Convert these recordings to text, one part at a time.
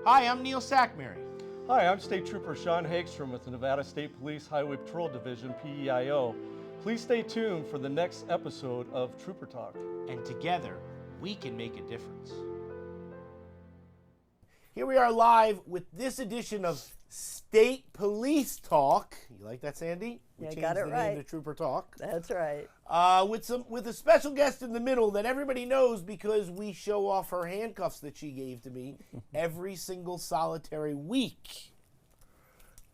Hi, I'm Neil Sackmary. Hi, I'm State Trooper Sean Hagstrom with the Nevada State Police Highway Patrol Division, PEIO. Please stay tuned for the next episode of Trooper Talk. And together, we can make a difference. Here we are live with this edition of State Police Talk. You like that, Sandy? We Yeah, changed got it the right. name to Trooper Talk. That's right. With a special guest in the middle that everybody knows because we show off her handcuffs that she gave to me every single solitary week.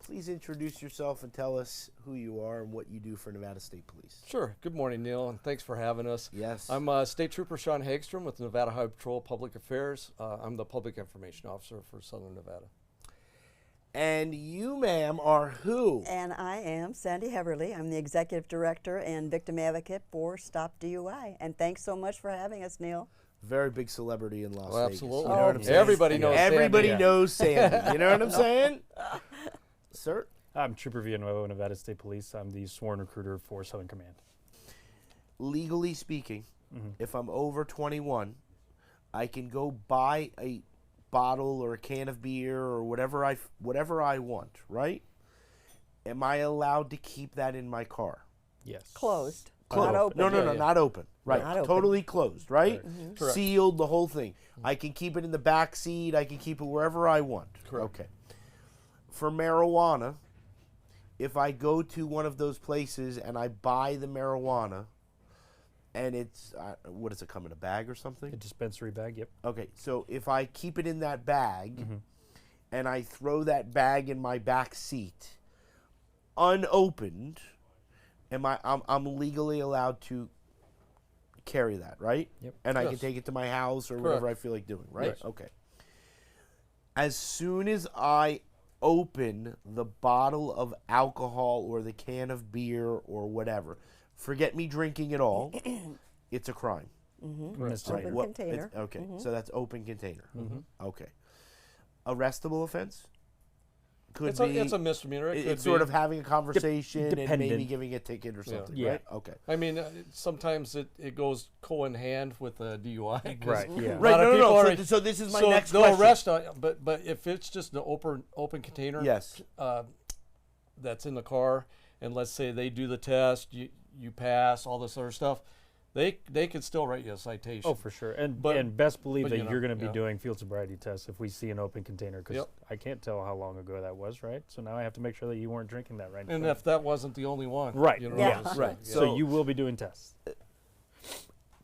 Please introduce yourself and tell us who you are and what you do for Nevada State Police. Sure. Good morning, Neil, and thanks for having us. Yes. I'm State Trooper Sean Hagstrom with the Nevada Highway Patrol Public Affairs. I'm the Public Information Officer for Southern Nevada. And you, ma'am, are who? And I am Sandy Heverly. I'm the Executive Director and Victim Advocate for Stop DUI. And thanks so much for having us, Neil. Very big celebrity in Las Well, Vegas. absolutely. You know what I'm saying? Everybody knows Everybody Sandy. knows Sandy. You know what I'm saying? Sir? I'm Trooper Villanueva, Nevada State Police. I'm the sworn recruiter for Southern Command. Legally speaking, if I'm over 21, I can go buy a bottle or a can of beer or whatever I want, right? Am I allowed to keep that in my car? Yes. Closed. Closed. Not open. No, Yeah. not open. Right. Not open. Totally closed, right? Correct. Sealed, the whole thing. I can keep it in the back seat. I can keep it wherever I want. Correct. Okay. For marijuana, if I go to one of those places and I buy the marijuana, and it's, what does it come in, a bag or something? A dispensary bag, yep. Okay, so if I keep it in that bag and I throw that bag in my back seat, unopened, I'm legally allowed to carry that, right? Yep. And I can Yes. take it to my house or Correct. whatever I feel like doing, right? Yes. Okay. As soon as I open the bottle of alcohol or the can of beer or whatever, forget me drinking at all, it's a crime. Misdemeanor. Open What- container. it's- okay, so that's open container. Okay. Arrestable offense? Could It's be. a misdemeanor. It could It's sort be. of having a conversation and maybe dependent. giving a ticket or something, Yeah. right? Okay. I mean, sometimes it goes co in hand with a DUI. 'cause Right, yeah. a Right, lot of no, people no. are- So this is my so next they'll question. arrest, but if it's just an open container, Yes. that's in the car, and let's say they do the test, you pass all this other stuff, they could still write you a citation. Oh, for sure. And But- best believe but, that you know, you're going to be yeah. doing field sobriety tests if we see an open container, because Yep. I can't tell how long ago that was, right? So now I have to make sure that you weren't drinking that right And now. if that wasn't the only one, Right. You know, Yeah. so- Right. yeah. So you will be doing tests.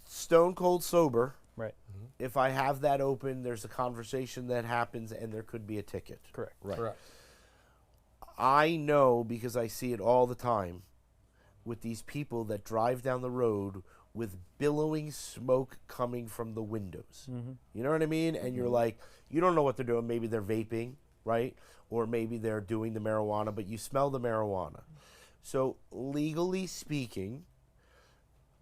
Stone cold sober. Right. If I have that open, there's a conversation that happens and there could be a ticket. Correct. Right. Correct. I know because I see it all the time with these people that drive down the road with billowing smoke coming from the windows. You know what I mean? And you're like, you don't know what they're doing. Maybe they're vaping, right? Or maybe they're doing the marijuana, but you smell the marijuana. So legally speaking,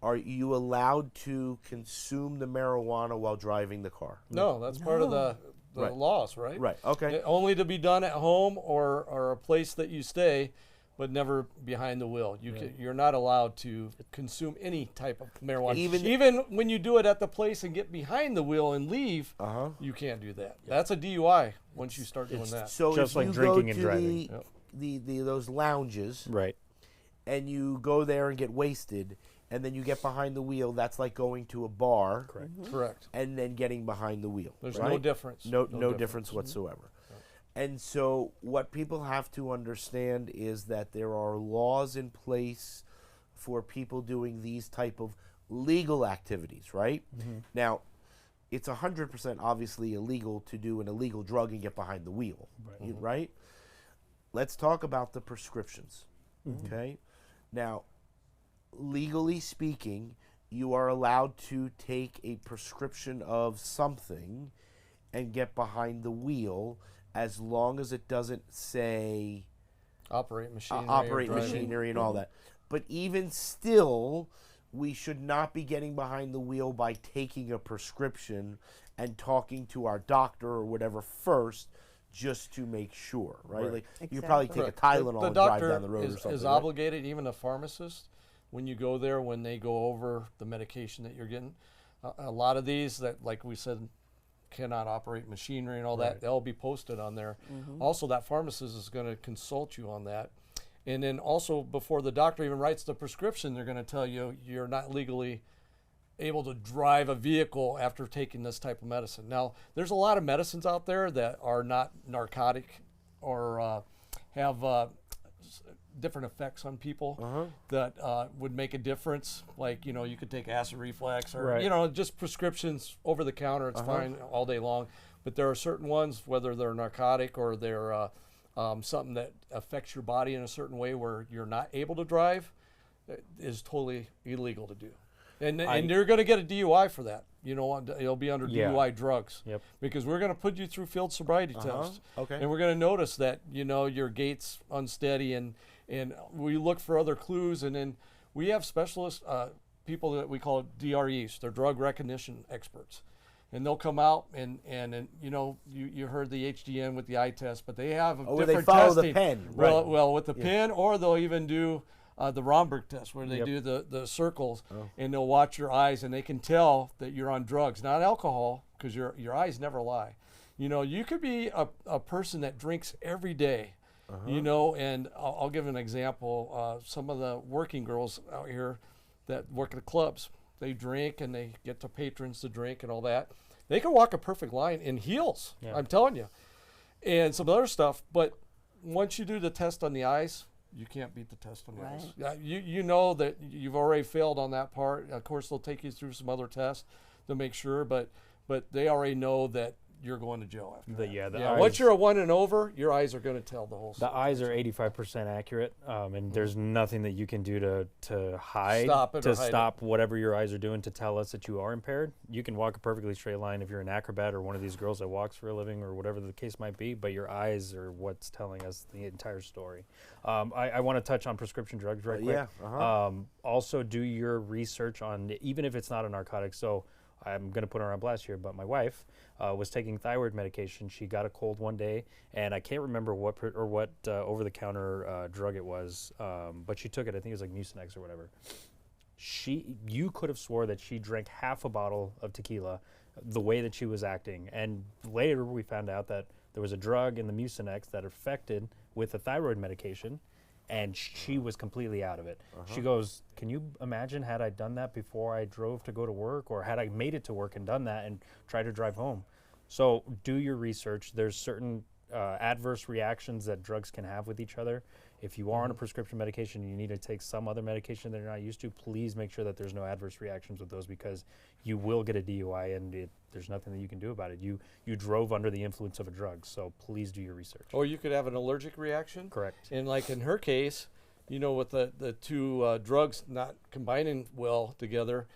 are you allowed to consume the marijuana while driving the car? No, that's part of the Right. laws, right? Right. Okay. Only to be done at home or a place that you stay, but never behind the wheel. You're not allowed to consume any type of marijuana. Even- Even when you do it at the place and get behind the wheel and leave, you can't do that. That's a DUI once you start doing that. So Just if like you drinking go and to driving. Yep. the those lounges Right. and you go there and get wasted and then you get behind the wheel, that's like going to a bar Correct. Correct. and then getting behind the wheel. There's right? no difference. No, No no difference. difference whatsoever. And so what people have to understand is that there are laws in place for people doing these type of legal activities, right? Now, it's 100% obviously illegal to do an illegal drug and get behind the wheel, right? Let's talk about the prescriptions, okay? Now, legally speaking, you are allowed to take a prescription of something and get behind the wheel as long as it doesn't say Operate machinery. or operate driving. machinery and all that. But even still, we should not be getting behind the wheel by taking a prescription and talking to our doctor or whatever first, just to make sure, right? Like you probably take a Correct. Tylenol The and drive doctor down the road or is, something. is right? obligated, even a pharmacist, when you go there, when they go over the medication that you're getting. A lot of these that, like we said, cannot operate machinery and all that. Right. They'll be posted on there. Also, that pharmacist is going to consult you on that. And then also, before the doctor even writes the prescription, they're going to tell you you're not legally able to drive a vehicle after taking this type of medicine. Now, there's a lot of medicines out there that are not narcotic or have different effects on people that would make a difference. Like, you could take acid reflux or, Right. just prescriptions over the counter. It's fine all day long. But there are certain ones, whether they're narcotic or they're something that affects your body in a certain way where you're not able to drive, is totally illegal to do. And you're going to get a DUI for that. You'll be under Yeah. DUI drugs. Yep. Because we're going to put you through field sobriety tests. Okay. And we're going to notice that, your gait's unsteady, and we look for other clues. And then we have specialist people that we call DREs. They're drug recognition experts. And they'll come out and you heard the HDN with the eye test, but they have Oh, where different they follow the testing. pen, Well, right. well, with the pen, or they'll even do the Romberg test, where they Yep. do the circles, and they'll watch your eyes, and they can tell that you're on drugs, not alcohol, because your eyes never lie. You could be a person that drinks every day, and I'll give an example. Some of the working girls out here that work at the clubs, they drink and they get the patrons to drink and all that. They can walk a perfect line in heels, Yeah. I'm telling you, and some other stuff. But once you do the test on the eyes, you can't beat the test on the eyes. You know that you've already failed on that part. Of course, they'll take you through some other tests to make sure, but they already know that you're going to jail after that. The Once eyes- you're a 1 and over, your eyes are going to tell the whole The story. eyes are 85% accurate, and there's nothing that you can do to hide, Stop it to or hide it. stop whatever your eyes are doing to tell us that you are impaired. You can walk a perfectly straight line if you're an acrobat or one of these girls that walks for a living or whatever the case might be, but your eyes are what's telling us the entire story. I want to touch on prescription drugs right quick. yeah, Also, do your research on, even if it's not a narcotic. So I'm going to put her on blast here, but my wife was taking thyroid medication. She got a cold one day, and I can't remember what over-the-counter drug it was, but she took it. I think it was like Mucinex or whatever. You could have swore that she drank half a bottle of tequila the way that she was acting. And later we found out that there was a drug in the Mucinex that affected with the thyroid medication, and she was completely out of it. She goes, can you imagine had I done that before I drove to go to work, or had I made it to work and done that and tried to drive home? So do your research. There's certain adverse reactions that drugs can have with each other. If you are on a prescription medication and you need to take some other medication that you're not used to, please make sure that there's no adverse reactions with those, because you will get a DUI and there's nothing that you can do about it. You drove under the influence of a drug, so please do your research. Or you could have an allergic reaction. Correct. And like in her case, with the two drugs not combining well together,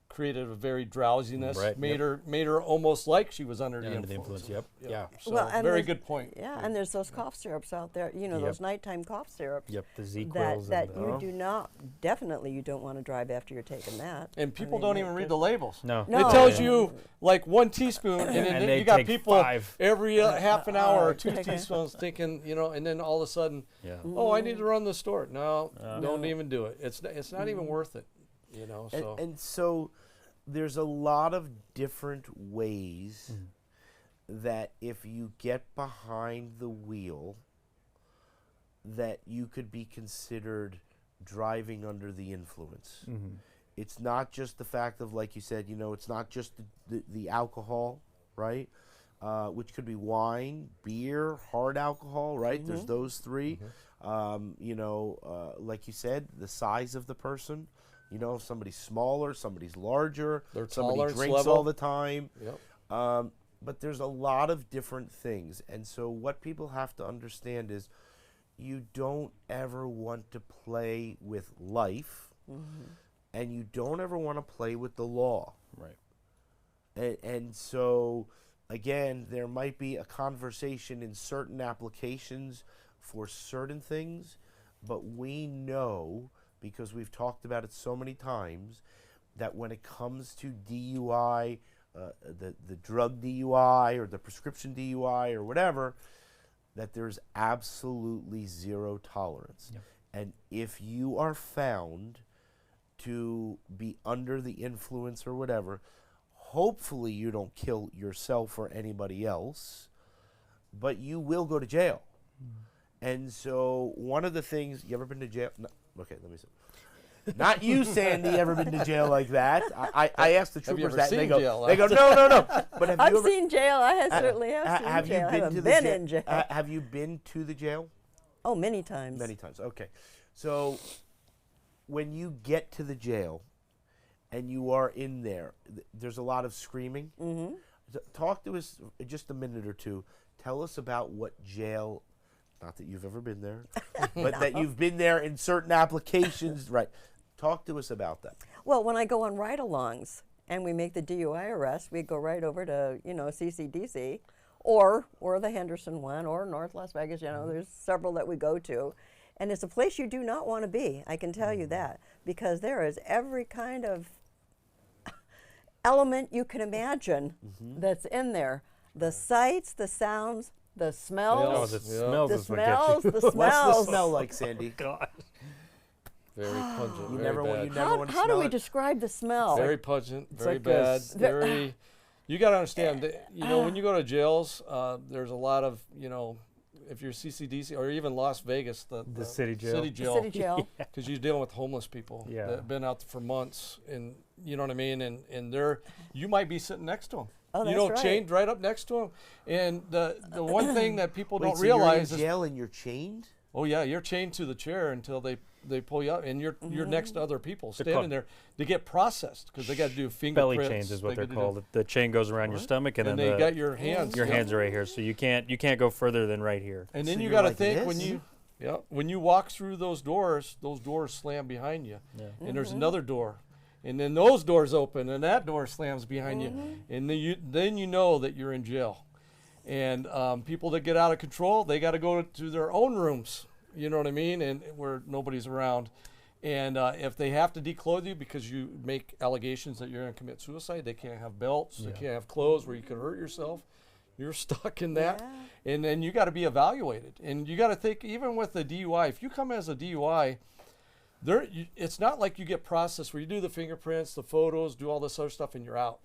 created a very drowsiness, Right, made her almost like she was under the Under influence. Yep. Yeah. So Well, and very there's- good point. Yeah, and there's those cough syrups out there, those nighttime cough syrups. Yep. The Z That, quills. that and you do not, definitely you don't want to drive after you're taking that. And people mean, don't it even read just- the labels. no. No. It tells Yeah. you like 1 teaspoon, and then And they you got take people 5. every half an hour or 2 okay. teaspoons thinking, and then all of a sudden, Yeah. oh, I need to run the store. No, don't No. even do it. It's not even worth it. So and so there's a lot of different ways that if you get behind the wheel, that you could be considered driving under the influence. It's not just the fact of, like you said, it's not just the alcohol, right? Which could be wine, beer, hard alcohol, right? There's those three. Like you said, the size of the person. If somebody's smaller, somebody's larger, Their somebody tolerance drinks level. all the time. Yep. But there's a lot of different things. And so what people have to understand is you don't ever want to play with life, and you don't ever want to play with the law. Right. And so, again, there might be a conversation in certain applications for certain things, but we know, because we've talked about it so many times, that when it comes to DUI, the drug DUI or the prescription DUI or whatever, that there's absolutely zero tolerance. Yep. And if you are found to be under the influence or whatever, hopefully you don't kill yourself or anybody else, but you will go to jail. And so one of the things, you ever been to jail? No, okay, let me see. Not you, Sandy, ever been to jail like that? I asked the Have you troopers ever that, and seen they go, jail? no. But have I've you ever, seen jail. Certainly have seen have jail. you I been haven't to the been jail? in jail. Have you been to the jail? Oh, many times. Many times. Okay. So when you get to the jail and you are in there, there's a lot of screaming. Mm-hmm. Talk to us just a minute or two. Tell us about what jail, not that you've ever been there, but that you've been there in certain applications. Right. Talk to us about that. Well, when I go on ride-alongs and we make the DUI arrest, we go right over to, CCDC or the Henderson one or North Las Vegas. There's several that we go to. And it's a place you do not want to be, I can tell you that, because there is every kind of element you can imagine that's in there. The sights, the sounds, the smells. Oh, the smells The is what gets smells, you. the smells. What's the smell like, Sandy? God. Very pungent. You very never, bad. you never want to How do smell we it? describe the smell? Very pungent, very like bad, this. very. You got to understand that when you go to jails, there's a lot of if you're CCDC or even Las Vegas, the city jail. city The jail, city jail. because you're dealing with homeless people Yeah. that have been out for months, and you know what I mean, and you might be sitting next to them. Oh, you that's right. chained right up next to them, and the one thing that people Wait, don't so realize you're is, in jail and you're chained? oh yeah, you're chained to the chair until they pull you out, and you're next to other people standing called- there to get processed because they got to do Belly fingerprints. chains is what they they're gotta do- called. The chain goes around your stomach, and and then they got your hands. your yeah. hands are right here, so you can't go further than right here. And then So you you're got to like think when this? when you walk through those doors slam behind you, Yeah. and there's another door, and then those doors open, and that door slams behind you, and then you know that you're in jail. And people that get out of control, they got to go to their own rooms. You know what I mean? And where nobody's around. And if they have to declothe you because you make allegations that you're going to commit suicide, they can't have belts, they can't have clothes where you can hurt yourself. You're stuck in that. Yeah. And then you got to be evaluated. And you got to think, even with the DUI, if you come as a DUI, it's not like you get processed where you do the fingerprints, the photos, do all this other stuff, and you're out.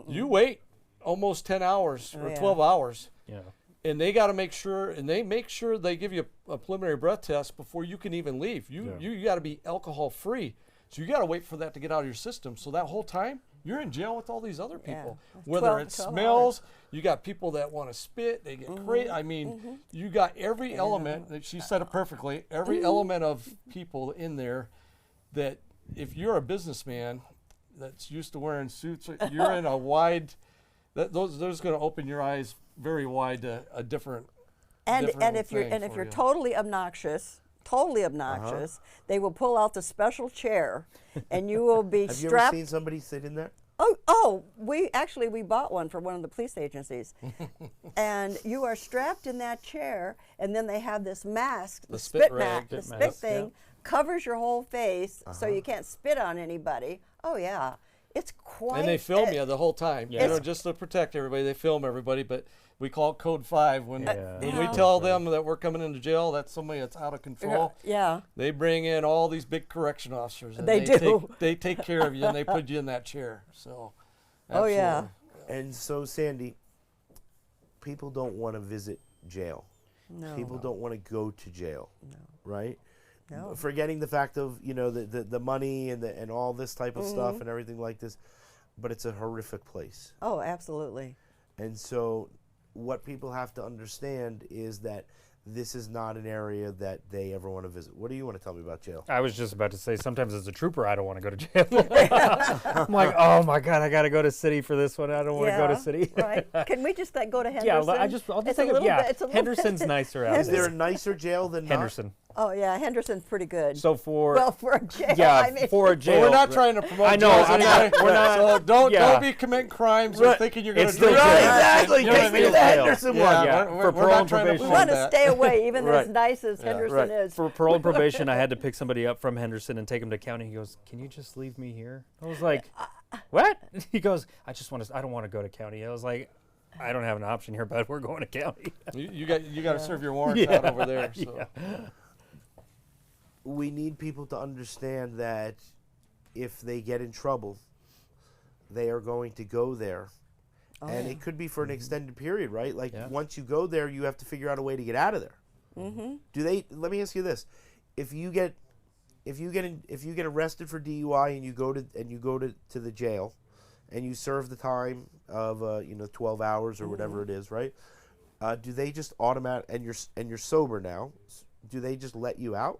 You wait almost 10 hours or yeah. 12 hours. Yeah. And they got to make sure, they give you a preliminary breath test before you can even leave. You got to be alcohol free, so you got to wait for that to get out of your system. So that whole time you're in jail with all these other people. Whether 12 it 12 smells, you got people that want to spit, they get crazy. I mean, you got every element. That she said it perfectly. Every element of people in there. That if you're a businessman that's used to wearing suits, you're in a wide. Those going to open your eyes very wide to a different. And different if you're thing for you. totally obnoxious, they will pull out the special chair, and you will be Have you strapped. ever seen somebody sit in there? We bought one for one of the police agencies, and you are strapped in that chair, and then they have this mask, the spit mat, rag. the Spit spit mask, thing covers your whole face, so you can't spit on anybody. Oh yeah, it's quite. And they film you the whole time. Yeah. You know, just to protect everybody, they film everybody. But we call it Code 5 when Yeah. we tell them that we're coming into jail. That's somebody that's out of control. Yeah. They bring in all these big correction officers. And They do. They take care of you and they put you in that chair. So. Oh, yeah. absolutely. And so, Sandy, people don't want to visit jail. No. People don't want to go to jail, right? No. Forgetting the fact of the money and all this type of stuff and everything like this, but it's a horrific place. Oh, absolutely. And so, what people have to understand is that this is not an area that they ever want to visit. What do you want to tell me about jail? I was just about to say, sometimes as a trooper, I don't want to go to jail. I'm like, oh my God, I got to go to city for this one. I don't want to go to city. Right. Can we just go to Henderson? Yeah, I'll It's just a think of, little yeah, bit- it's a little Henderson's bit- nicer out Is there a there. nicer jail than Henderson. Oh yeah, Henderson's pretty good. So for, well, for a jail, yeah, I mean, for a Well, jail. we're not trying to promote I know, jails I'm anyway. not- we're not- So don't yeah. be committing crimes or Right. thinking you're going to It's do still it. jail. Exactly. You know what I Take me to mean? the Jail. Henderson Yeah, one. Yeah. we're For parole not and trying to probation. we promote want to that. stay away, even Right. as nice as Henderson right. is. For parole and probation, I had to pick somebody up from Henderson and take him to county. He goes, "Can you just leave me here?" I was like, "What?" He goes, I don't want to go to county." I was like, "I don't have an option here, bud. We're going to county." You got to serve your warrants out over there. So. We need people to understand that if they get in trouble, they are going to go there. And it could be for an extended period, right? Like Yeah. once you go there, you have to figure out a way to get out of there. Do they? Let me ask you this: if you get arrested for DUI and you go to the jail, and you serve the time of 12 hours or whatever it is, right? Do they just and you're sober now? Do they just let you out?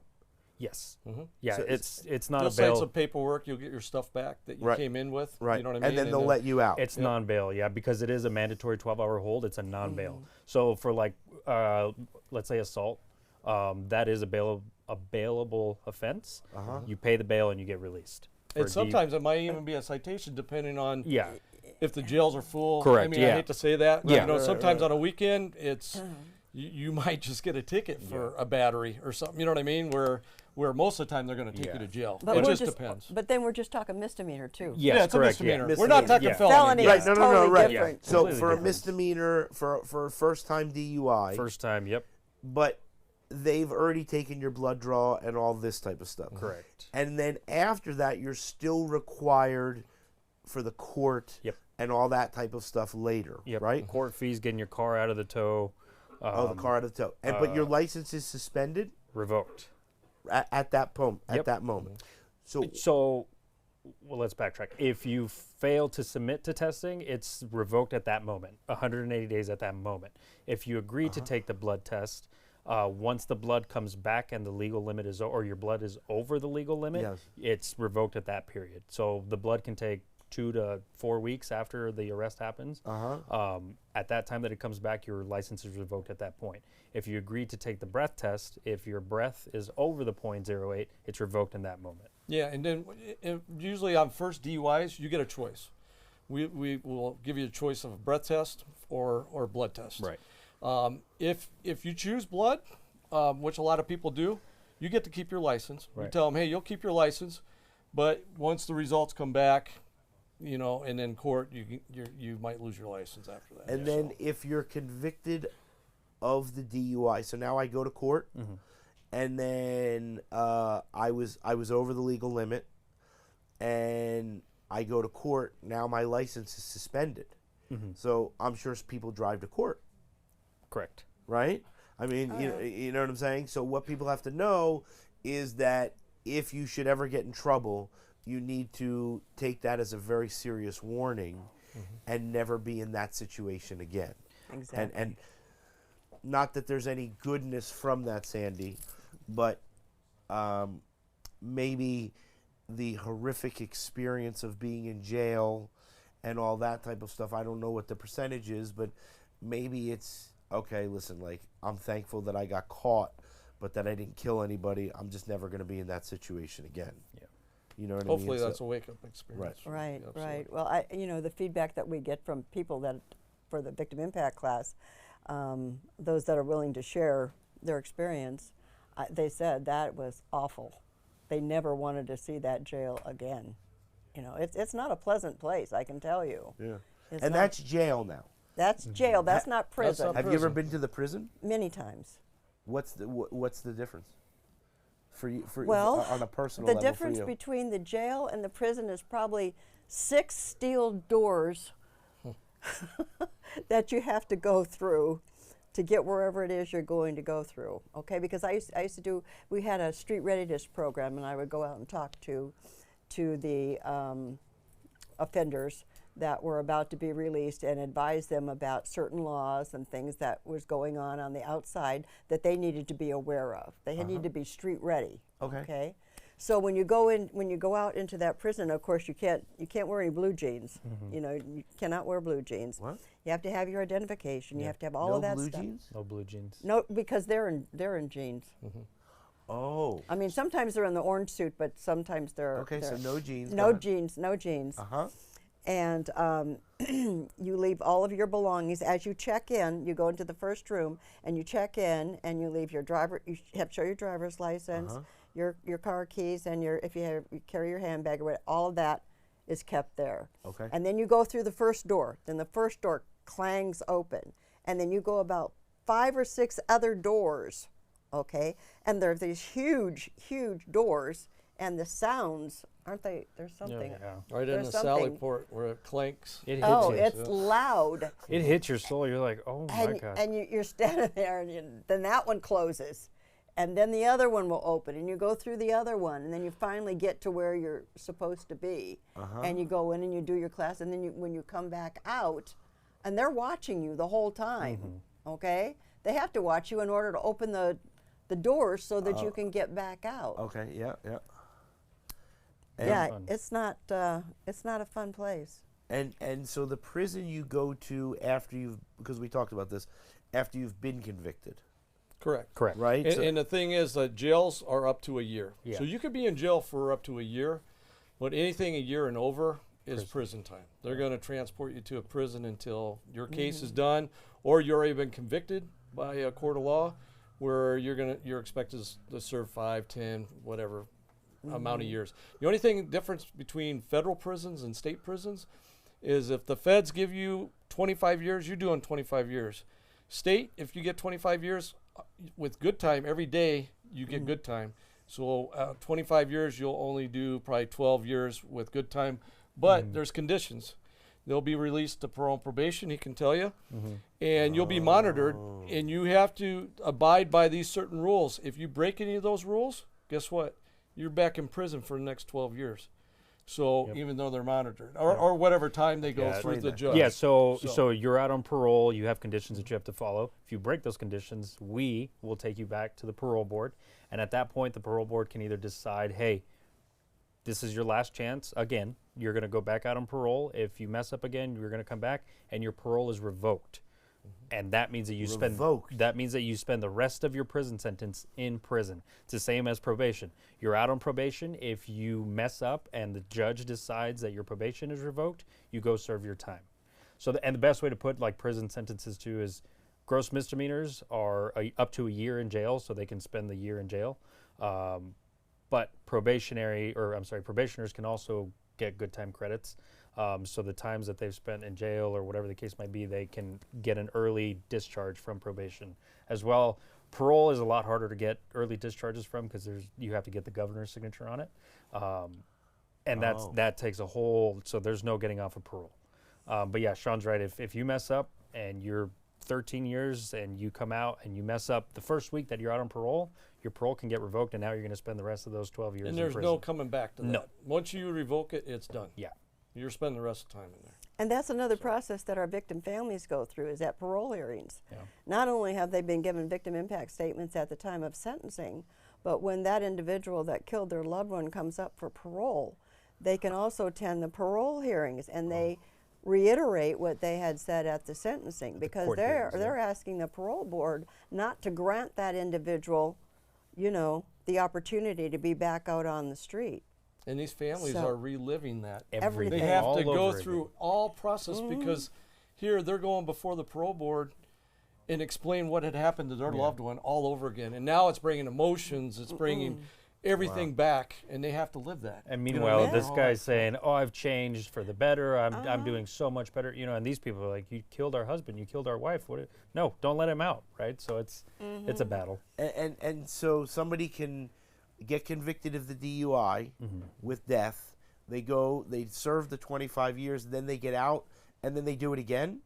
Yes. Yeah, So it's not Just a like bail. some paperwork, you'll get your stuff back that you Right. came in with. Right. You know what I mean? And then they'll let you out. It's non-bail, yeah, because it is a mandatory 12-hour hold. It's a non-bail. Mm-hmm. So for like, let's say assault, that is a bailable offense. You pay the bail and you get released. For And sometimes it might even be a citation depending on yeah, if the jails are full. I Correct, mean, I yeah. hate to say that, but Yeah. you know, Right, sometimes right. on a weekend, it's you might just get a ticket for a battery or something. You know what I mean? Where most of the time they're going to take Yeah. you to jail. But It we're just depends. But then we're just talking misdemeanor too. yes, Yeah, it's correct, a misdemeanor. yeah. We're not Misdemeanor. talking Yeah. felony. Felony Right, is no, totally right. different. So Completely for a different. misdemeanor, for a first-time DUI, First time, yep, but they've already taken your blood draw and all this type of stuff. correct. And then after that, you're still required for the court Yep. and all that type of stuff later, Yep. right? Court fees, getting your car out of the tow, Oh, the car out of the tow. And but your license is suspended revoked. at that moment. At Yep. that moment. So So, well, let's backtrack. If you fail to submit to testing, it's revoked at that moment, 180 days at that moment. If you agree to take the blood test, once the blood comes back and the legal limit is, or your blood is over the legal limit, Yes. it's revoked at that period. So the blood can take 2 to 4 weeks after the arrest happens. At that time that it comes back, your license is revoked at that point. If you agree to take the breath test, if your breath is over the 0.08, it's revoked in that moment. Yeah, and then usually on first DUIs, you get a choice. We will give you a choice of a breath test or blood test. Right. If you choose blood, which a lot of people do, you get to keep your license. You Right. tell them, hey, you'll keep your license, but once the results come back, and in court, you might lose your license after that. and then if you're convicted of the DUI, so now I go to court, and then I was over the legal limit, and I go to court. Now my license is suspended. So I'm sure people drive to court, Correct. right? I mean, you know what I'm saying? So what people have to know is that if you should ever get in trouble, you need to take that as a very serious warning and never be in that situation again. Exactly. And not that there's any goodness from that, Sandy, but maybe the horrific experience of being in jail and all that type of stuff. I don't know what the percentage is, but maybe it's okay. Listen, like, I'm thankful that I got caught, but that I didn't kill anybody. I'm just never going to be in that situation again. Yeah. You know what Hopefully I mean? that's a wake-up experience. Right, Absolutely. right. Well, the feedback that we get from people that, for the victim impact class, those that are willing to share their experience, they said that was awful. They never wanted to see that jail again. It's not a pleasant place, I can tell you. Yeah. It's And not- that's jail now. that's jail. That's not prison. not Have you ever Prison. been to the prison? Many times. What's the difference for you? Well, on a personal the level difference for you? between the jail and the prison is probably 6 steel doors that you have to go through to get wherever it is you're going to go through. Okay, because I used to do. We had a street readiness program, and I would go out and talk to the offenders that were about to be released and advise them about certain laws and things that was going on the outside that they needed to be aware of. They needed to be street ready. Okay. So when you go out into that prison, of course you can't wear any blue jeans. You cannot wear blue jeans. What? You have to have your identification. You have to have all no of that blue stuff. jeans? No blue jeans. No, because they're in jeans. Oh. I mean, sometimes they're in the orange suit, but sometimes they're Okay, so they're- no jeans. No jeans, no jeans. Uh-huh. And you leave all of your belongings as you check in. You go into the first room and you check in, and you leave your driver. You have to show your driver's license, your car keys, and if you carry your handbag or whatever. All of that is kept there. Okay. And then you go through the first door. Then the first door clangs open, and then you go about 5 or 6 other doors. Okay, and there are these huge, huge doors. and the sounds, aren't they? There's Yeah, something. yeah. Right in There's the something- Sally port where it clanks. It hits Oh, you. it's loud. It hits your soul. You're like, oh my And, god. and you're standing there, and then that one closes. And then the other one will open, and you go through the other one, and then you finally get to where you're supposed to be. And you go in and you do your class, and then when you come back out, and they're watching you the whole time, okay? They have to watch you in order to open the doors so that you can get back out. Okay. Yeah. Yeah. Yeah, fun. it's not a fun place. And so the prison you go to after because we talked about this, after you've been convicted, Correct. Correct. right? And, So- and the thing is that jails are up to a year. Yeah. So you could be in jail for up to a year, but anything a year and over is prison time. They're going to transport you to a prison until your case is done, or you're already been convicted by a court of law, where you're expected to serve 5, 10, whatever amount of years. The only difference between federal prisons and state prisons is if the feds give you 25 years, you're doing 25 years. State, if you get 25 years with good time every day, you get good time. So 25 years, you'll only do probably 12 years with good time. But there's conditions. They'll be released to parole and probation, he can tell you. And you'll be monitored. And you have to abide by these certain rules. If you break any of those rules, guess what? You're back in prison for the next 12 years. So even though they're monitored, or whatever time they go Yeah, through the that. judge. Yeah, so So- you're out on parole. You have conditions that you have to follow. If you break those conditions, we will take you back to the parole board, and at that point, the parole board can either decide, hey, this is your last chance. Again, you're going to go back out on parole. If you mess up again, you're going to come back, and your parole is revoked. And that means that you Revoked. spend the rest of your prison sentence in prison. It's the same as probation. You're out on probation. If you mess up and the judge decides that your probation is revoked, you go serve your time. So, and the best way to put like prison sentences too is gross misdemeanors are up to a year in jail, so they can spend the year in jail. But probationers can also get good time credits. So the times that they've spent in jail or whatever the case might be, they can get an early discharge from probation as well. Parole is a lot harder to get early discharges from because you have to get the governor's signature on it, and that takes a whole. So there's no getting off of parole. But yeah, Sean's right. If you mess up and you're 13 years and you come out and you mess up the first week that you're out on parole, your parole can get revoked, and now you're going to spend the rest of those 12 years And in there's prison. no coming back to that. No. Once you revoke it, it's done. Yeah. You're spending the rest of the time in there. And that's another process that our victim families go through is at parole hearings. Yeah. Not only have they been given victim impact statements at the time of sentencing, but when that individual that killed their loved one comes up for parole, they can also attend the parole hearings and they reiterate what they had said at the sentencing because court they're hearings, yeah. asking the parole board not to grant that individual, the opportunity to be back out on the street. And these families So- are reliving that. Everything. They have all to go over through again. all process Mm-hmm. because here they're going before the parole board and explain what had happened to their loved one all over again. And now it's bringing emotions, it's bringing everything back, and they have to live that. And You know meanwhile, what I mean? this All guy's that. saying, "Oh, I've changed for the better. I'm doing so much better." And these people are like, "You killed our husband. You killed our wife. No, don't let him out." Right? So it's a battle. And so somebody can get convicted of the DUI with death. They serve the 25 years, then they get out, and then they do it again.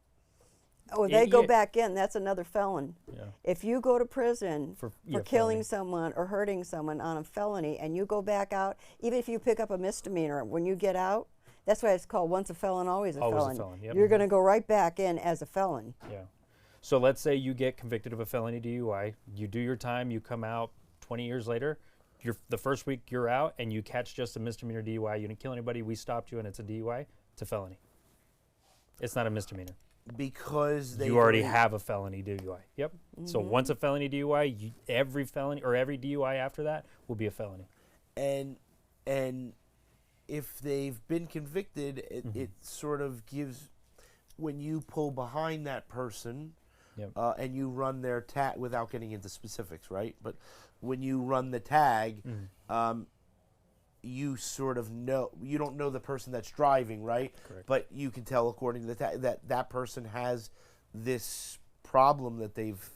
Oh, they go Yeah. back in. That's another felon. Yeah. If you go to prison for felony. killing someone or hurting someone on a felony and you go back out, even if you pick up a misdemeanor, when you get out, that's why it's called once a felon, always a Always a felon. felon, yep. You're going to go right back in as a felon. Yeah. So let's say you get convicted of a felony DUI. You do your time. You come out 20 years later. The first week you're out, and you catch just a misdemeanor DUI. You didn't kill anybody. We stopped you, and it's a DUI. It's a felony. It's not a misdemeanor. Because they You already have a felony DUI. Yep. So Mm-hmm. once a felony DUI, every felony or every DUI after that will be a felony. and if they've been convicted, it sort of gives when you pull behind that person Yep. and you run their tag without getting into specifics, right? But when you run the tag, you sort of know you don't know the person that's driving, right? Correct. But you can tell according to the tag that person has this problem that they've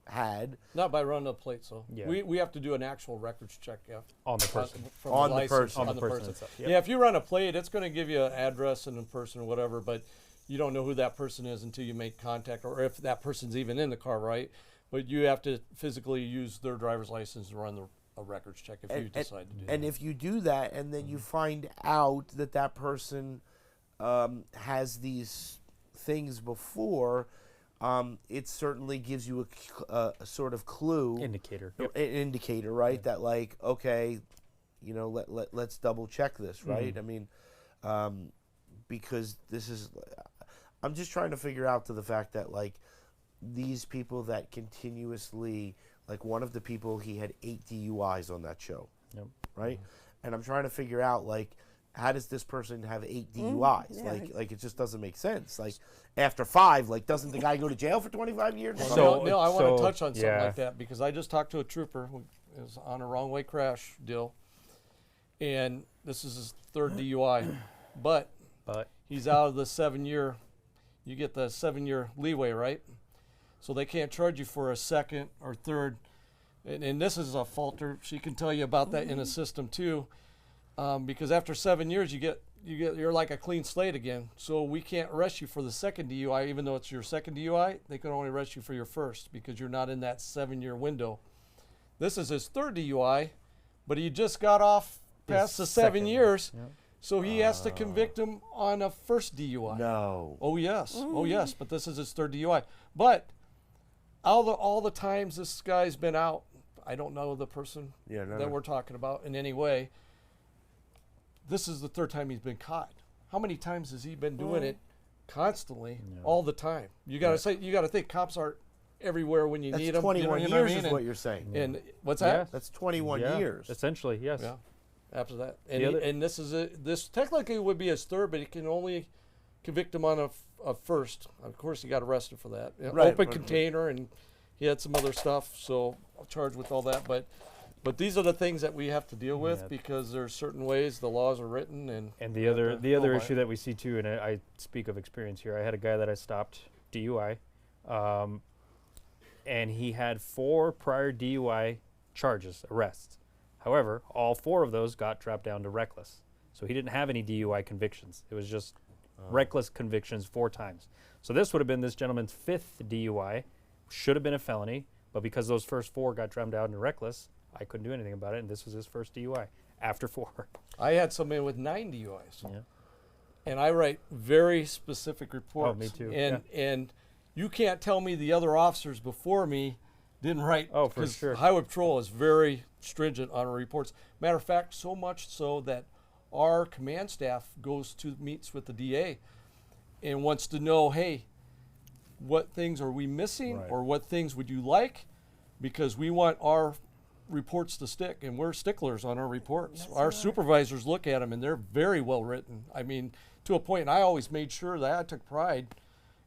had Not by running the plate, so Yeah. we have to do an actual records check. Yeah. On the person. From On the license, person. On the person itself, yep. Yeah, if you run a plate, it's going to give you an address and a person or whatever, but you don't know who that person is until you make contact, or if that person's even in the car, right? But you have to physically use their driver's license to run a records check if you decide to do that. And if you do that, and then you find out that that person has these things before, it certainly gives you a sort of clue, Indicator. an indicator, right? That like, okay, you know, let's double check this, right? I mean, because this is, I'm just trying to figure out to the fact that like these people that continuously, like one of the people, he had 8 DUIs on that show, Yep. right? And I'm trying to figure out like, how does this person have 8 DUIs? yeah. Like it just doesn't make sense. Like after 5, like doesn't the guy go to jail for 25 years? So- Neil, I want so, to touch on something yeah. like that because I just talked to a trooper who is on a wrong way crash deal, and this is his 3rd DUI, but But he's out of the 7-year. You get the 7-year leeway, right? So they can't charge you for a 2nd or 3rd, and this is a falter. She can tell you about that in a system too, because after 7 years you're like a clean slate again. So we can't arrest you for the 2nd DUI, even though it's your 2nd DUI. They can only arrest you for your 1st because you're not in that 7-year window. This is his 3rd DUI, but he just got off past the 7 second. years. Yep. So he has to convict him on a 1st DUI. No. Oh yes, oh yes. But this is his 3rd DUI. But all the times this guy's been out, I don't know the person Yeah, no, that no. we're talking about in any way. This is the 3rd time he's been caught. How many times has he been doing it constantly, all the time? You got to you got to think cops aren't everywhere when you That's need them. 21 you know years what I is mean? what you're saying. And what's Yeah. that? That's 21 yeah, years. essentially, yes. Yeah. After that, and The other- and this is this technically would be his 3rd, but he can only convict him on a 1st. Of course, he got arrested for that. Right, Open right. container, and he had some other stuff, so charged with all that. But these are the things that we have to deal with Yeah. because there's certain ways the laws are written, and And we the have other to the go other by issue it. that we see too, and I speak of experience here. I had a guy that I stopped DUI, and he had 4 prior DUI charges, arrests. However, all 4 of those got dropped down to reckless. So he didn't have any DUI convictions. It was just reckless convictions 4 times. So this would have been this gentleman's 5th DUI, should have been a felony, but because those first 4 got drummed down to reckless, I couldn't do anything about it, and this was his first DUI after 4. I had somebody with 9 DUIs, Yeah. and I write very specific reports. me too, And you can't tell me the other officers before me didn't write. Oh, for 'cause sure. Highway Patrol is very stringent on our reports. Matter of fact, so much so that our command staff goes to meets with the DA and wants to know, hey, what things are we missing, Right. or what things would you like? Because we want our reports to stick, and we're sticklers on our reports. Our supervisors look at them, and they're very well written. I mean, to a point, and I always made sure that I took pride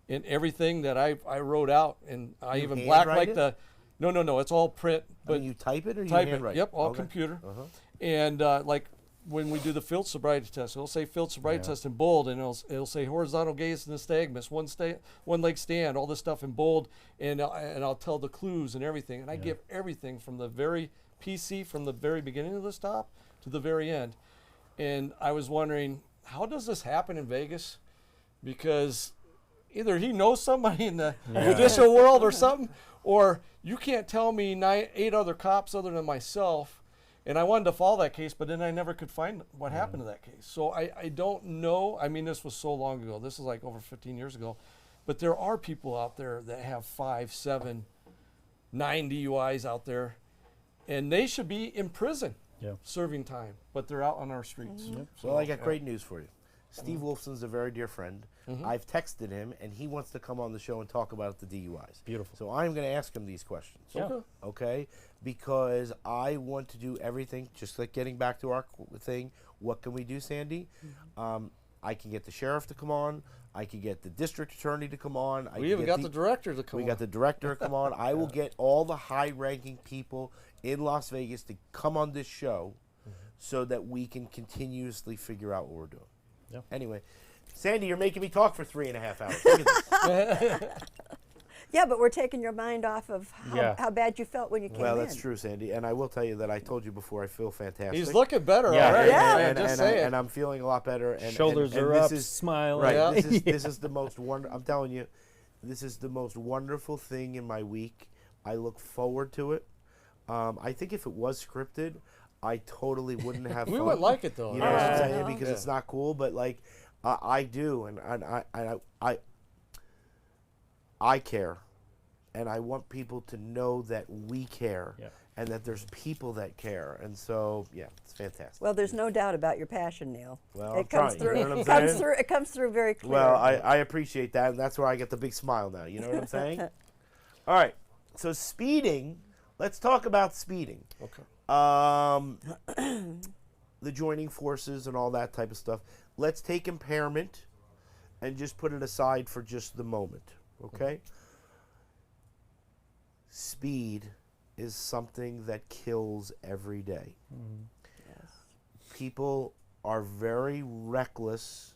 in everything that I wrote out, and I You even handwrite blacklight it? the. No, it's all print, I but mean, you type it or you type it. handwrite? Yep, all Okay. computer. Uh-huh. And like when we do the field sobriety test, it'll say field sobriety Yeah. test in bold, and it'll say horizontal gaze and nystagmus, one leg stand, all this stuff in bold, and I'll tell the clues and everything, and I give everything from the very PC, from the very beginning of the stop to the very end. And I was wondering, how does this happen in Vegas? Because either he knows somebody in the judicial world or something, or you can't tell me 8 other cops other than myself. And I wanted to follow that case, but then I never could find what happened to that case. So I don't know. I mean, this was so long ago. This is like over 15 years ago. But there are people out there that have 5, 7, 9 DUIs out there, and they should be in prison Yeah. serving time, but they're out on our streets. So, Well, I got yeah. great news for you. Steve Wolfson's a very dear friend. I've texted him, and he wants to come on the show and talk about the DUIs. Beautiful. So I'm going to ask him these questions. Yeah. Okay. Okay? Because I want to do everything, just like getting back to our thing. What can we do, Sandy? I can get the sheriff to come on. I can get the district attorney to come on. I We can even get got the director to come We on. got the director to come on. I will get all the high-ranking people in Las Vegas to come on this show so that we can continuously figure out what we're doing. Yeah. Anyway, Sandy, you're making me talk for 3.5 hours. Look at this. Yeah, but we're taking your mind off of Yeah. how bad you felt when you came Well, in. that's true, Sandy. And I will tell you that I told you before, I feel fantastic. He's looking better Yeah. already. Yeah. Man, just saying. and I'm feeling a lot better. And Shoulders and are this up, is, smiling. Right. Yeah. This is the most I'm telling you, this is the most wonderful thing in my week. I look forward to it. I think if it was scripted, I totally wouldn't have We fun. would like it though. You know what I'm Yeah. saying? No. Because Yeah. it's not cool, but like I do, and I care, and I want people to know that we care, Yeah. and that there's people that care, and so yeah, it's fantastic. Well, there's no doubt about your passion, Neil. Well, it I'm comes trying, through. you know what I'm It comes saying? through. It comes through very clear. Well, I appreciate that, and that's where I get the big smile now. You know what I'm saying? All right. So speeding. Let's talk about speeding. Okay. The joining forces and all that type of stuff. Let's take impairment and just put it aside for just the moment. Okay? Speed is something that kills every day. Yes. People are very reckless.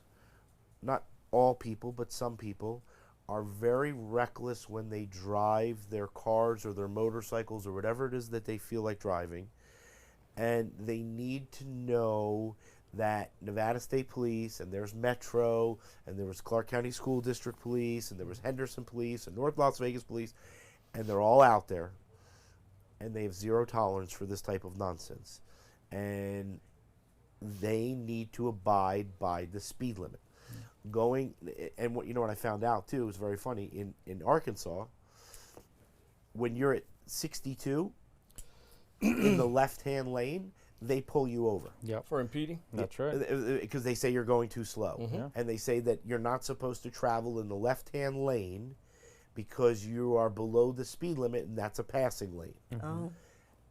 Not all people, but some people are very reckless when they drive their cars or their motorcycles or whatever it is that they feel like driving. And they need to know that Nevada State Police, and there's Metro, and there was Clark County School District Police, and there was Henderson Police, and North Las Vegas Police, and they're all out there, and they have zero tolerance for this type of nonsense. And they need to abide by the speed limit. Going, and what you know what I found out too is very funny, in Arkansas, when you're at 62 in the left-hand lane, they pull you over. Yep. For impeding. That's right. Because they say you're going too slow. Yeah. And they say that you're not supposed to travel in the left-hand lane because you are below the speed limit, and that's a passing lane. Oh.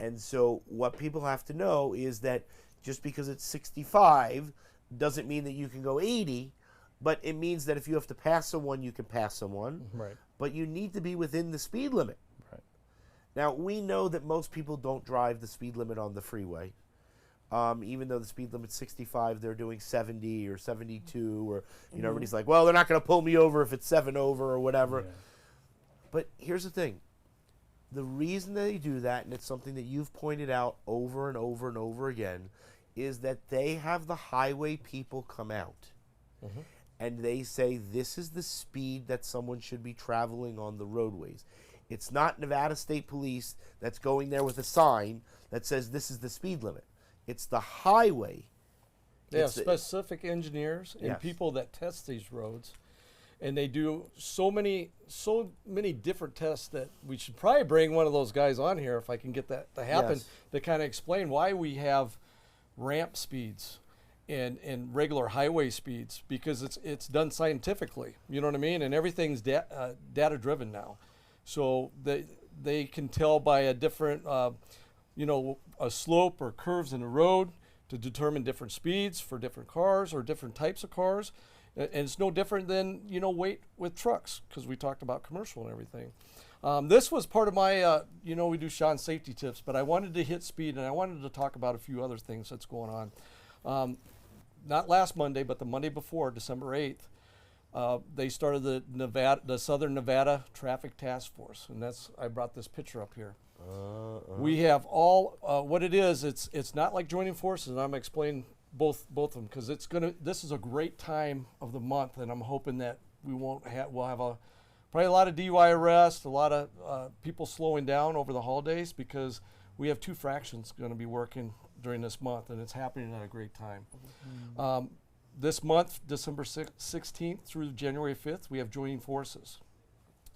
And so what people have to know is that just because it's 65 doesn't mean that you can go 80, but it means that if you have to pass someone, you can pass someone. Right. But you need to be within the speed limit. Right. Now, we know that most people don't drive the speed limit on the freeway. Even though the speed limit's 65, they're doing 70 or 72, or, you know, everybody's like, well, they're not going to pull me over if it's 7 over or whatever. Yeah. But here's the thing. The reason they do that, and it's something that you've pointed out over and over and over again, is that they have the highway people come out. And they say this is the speed that someone should be traveling on the roadways. It's not Nevada State Police that's going there with a sign that says this is the speed limit. It's the highway. They have It's the- specific engineers and Yes. people that test these roads, and they do so many different tests that we should probably bring one of those guys on here if I can get that to happen, Yes. to kind of explain why we have ramp speeds and regular highway speeds, because it's done scientifically. You know what I mean? And everything's data driven now, so they can tell by a different a slope or curves in the road to determine different speeds for different cars or different types of cars. And it's no different than, weight with trucks, because we talked about commercial and everything. This was part of my, we do Sean's safety tips, but I wanted to hit speed, and I wanted to talk about a few other things that's going on. Not last Monday, but the Monday before, December 8th, they started the Southern Nevada Traffic Task Force, and I brought this picture up here. We have all what it is. It's not like joining forces, and I'm gonna explain both of them, because this is a great time of the month, and I'm hoping that we'll have probably a lot of DUI arrests, a lot of people slowing down over the holidays, because we have two fractions going to be working during this month, and it's happening at a great time. This month, December 16th through January 5th, we have joining forces.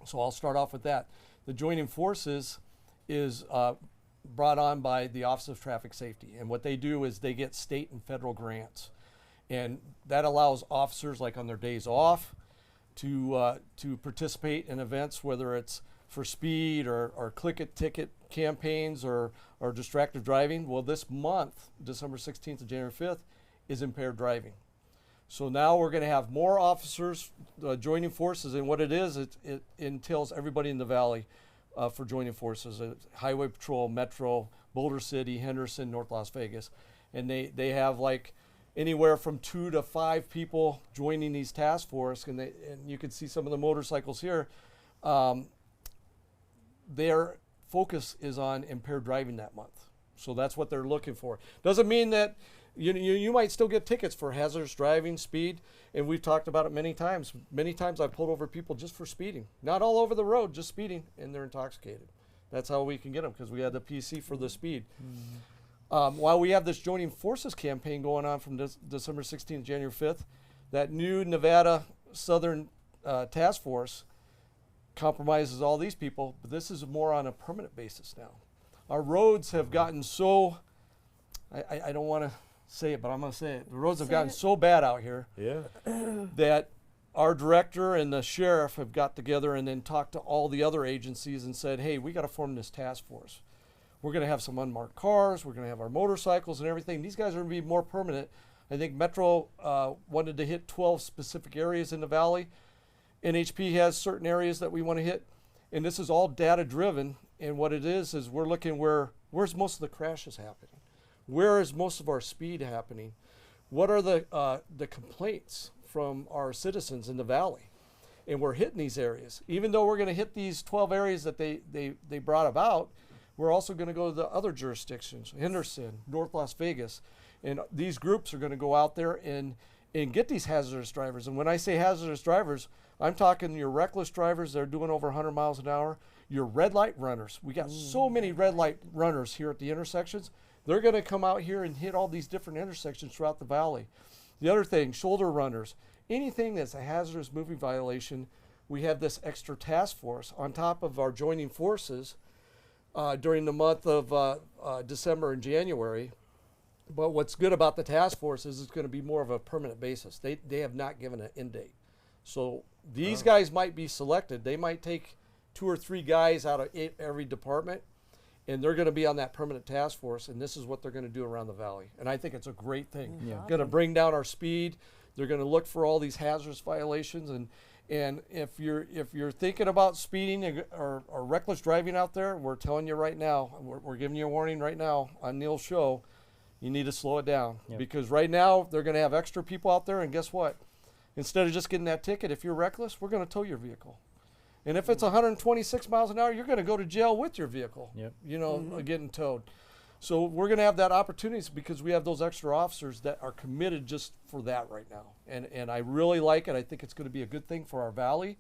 So I'll start off with that. The joining forces is brought on by the Office of Traffic Safety, and what they do is they get state and federal grants, and that allows officers, like on their days off, to participate in events, whether it's for speed or click it ticket campaigns or distracted driving. Well, this month, December 16th to January 5th, is impaired driving. So now we're going to have more officers joining forces, and what it is, it entails everybody in the valley for joining forces: Highway Patrol, Metro, Boulder City, Henderson, North Las Vegas, and they have like anywhere from 2 to 5 people joining these task force, and you can see some of the motorcycles here. their focus is on impaired driving that month. So that's what they're looking for. Doesn't mean that you might still get tickets for hazardous driving, speed, and we've talked about it many times. Many times I've pulled over people just for speeding. Not all over the road, just speeding, and they're intoxicated. That's how we can get them, because we had the PC for the speed. While we have this Joining Forces campaign going on from December 16th, January 5th, that new Nevada Southern Task Force compromises all these people, but this is more on a permanent basis now. Our roads have gotten so, I don't want to say it, but I'm going to say it. The roads have gotten so bad out here Yeah. that our director and the sheriff have got together and then talked to all the other agencies and said, hey, we got to form this task force. We're going to have some unmarked cars. We're going to have our motorcycles and everything. These guys are going to be more permanent. I think Metro wanted to hit 12 specific areas in the valley. NHP has certain areas that we want to hit. And this is all data driven. And what it is we're looking where's most of the crashes happening? Where is most of our speed happening? What are the complaints from our citizens in the valley? And we're hitting these areas. Even though we're going to hit these 12 areas that they brought about, we're also going to go to the other jurisdictions, Henderson, North Las Vegas. And these groups are going to go out there and get these hazardous drivers. And when I say hazardous drivers, I'm talking your reckless drivers that are doing over 100 miles an hour, your red light runners. We got so many red light runners here at the intersections. They're going to come out here and hit all these different intersections throughout the valley. The other thing, shoulder runners, anything that's a hazardous moving violation, we have this extra task force on top of our joining forces during the month of December and January. But what's good about the task force is it's going to be more of a permanent basis. They have not given an end date. So these guys might be selected. They might take 2 or 3 guys out of every department, and they're going to be on that permanent task force, and this is what they're going to do around the valley. And I think it's a great thing. Yeah. Going to bring down our speed. They're going to look for all these hazardous violations, and if you're thinking about speeding or reckless driving out there, we're telling you right now, we're giving you a warning right now on Neil's show, you need to slow it down. Yep. Because right now they're going to have extra people out there, and guess what? Instead of just getting that ticket, if you're reckless, we're going to tow your vehicle. And if it's 126 miles an hour, you're going to go to jail with your vehicle, Yep. Getting towed. So we're going to have that opportunity because we have those extra officers that are committed just for that right now. And I really like it. I think it's going to be a good thing for our valley.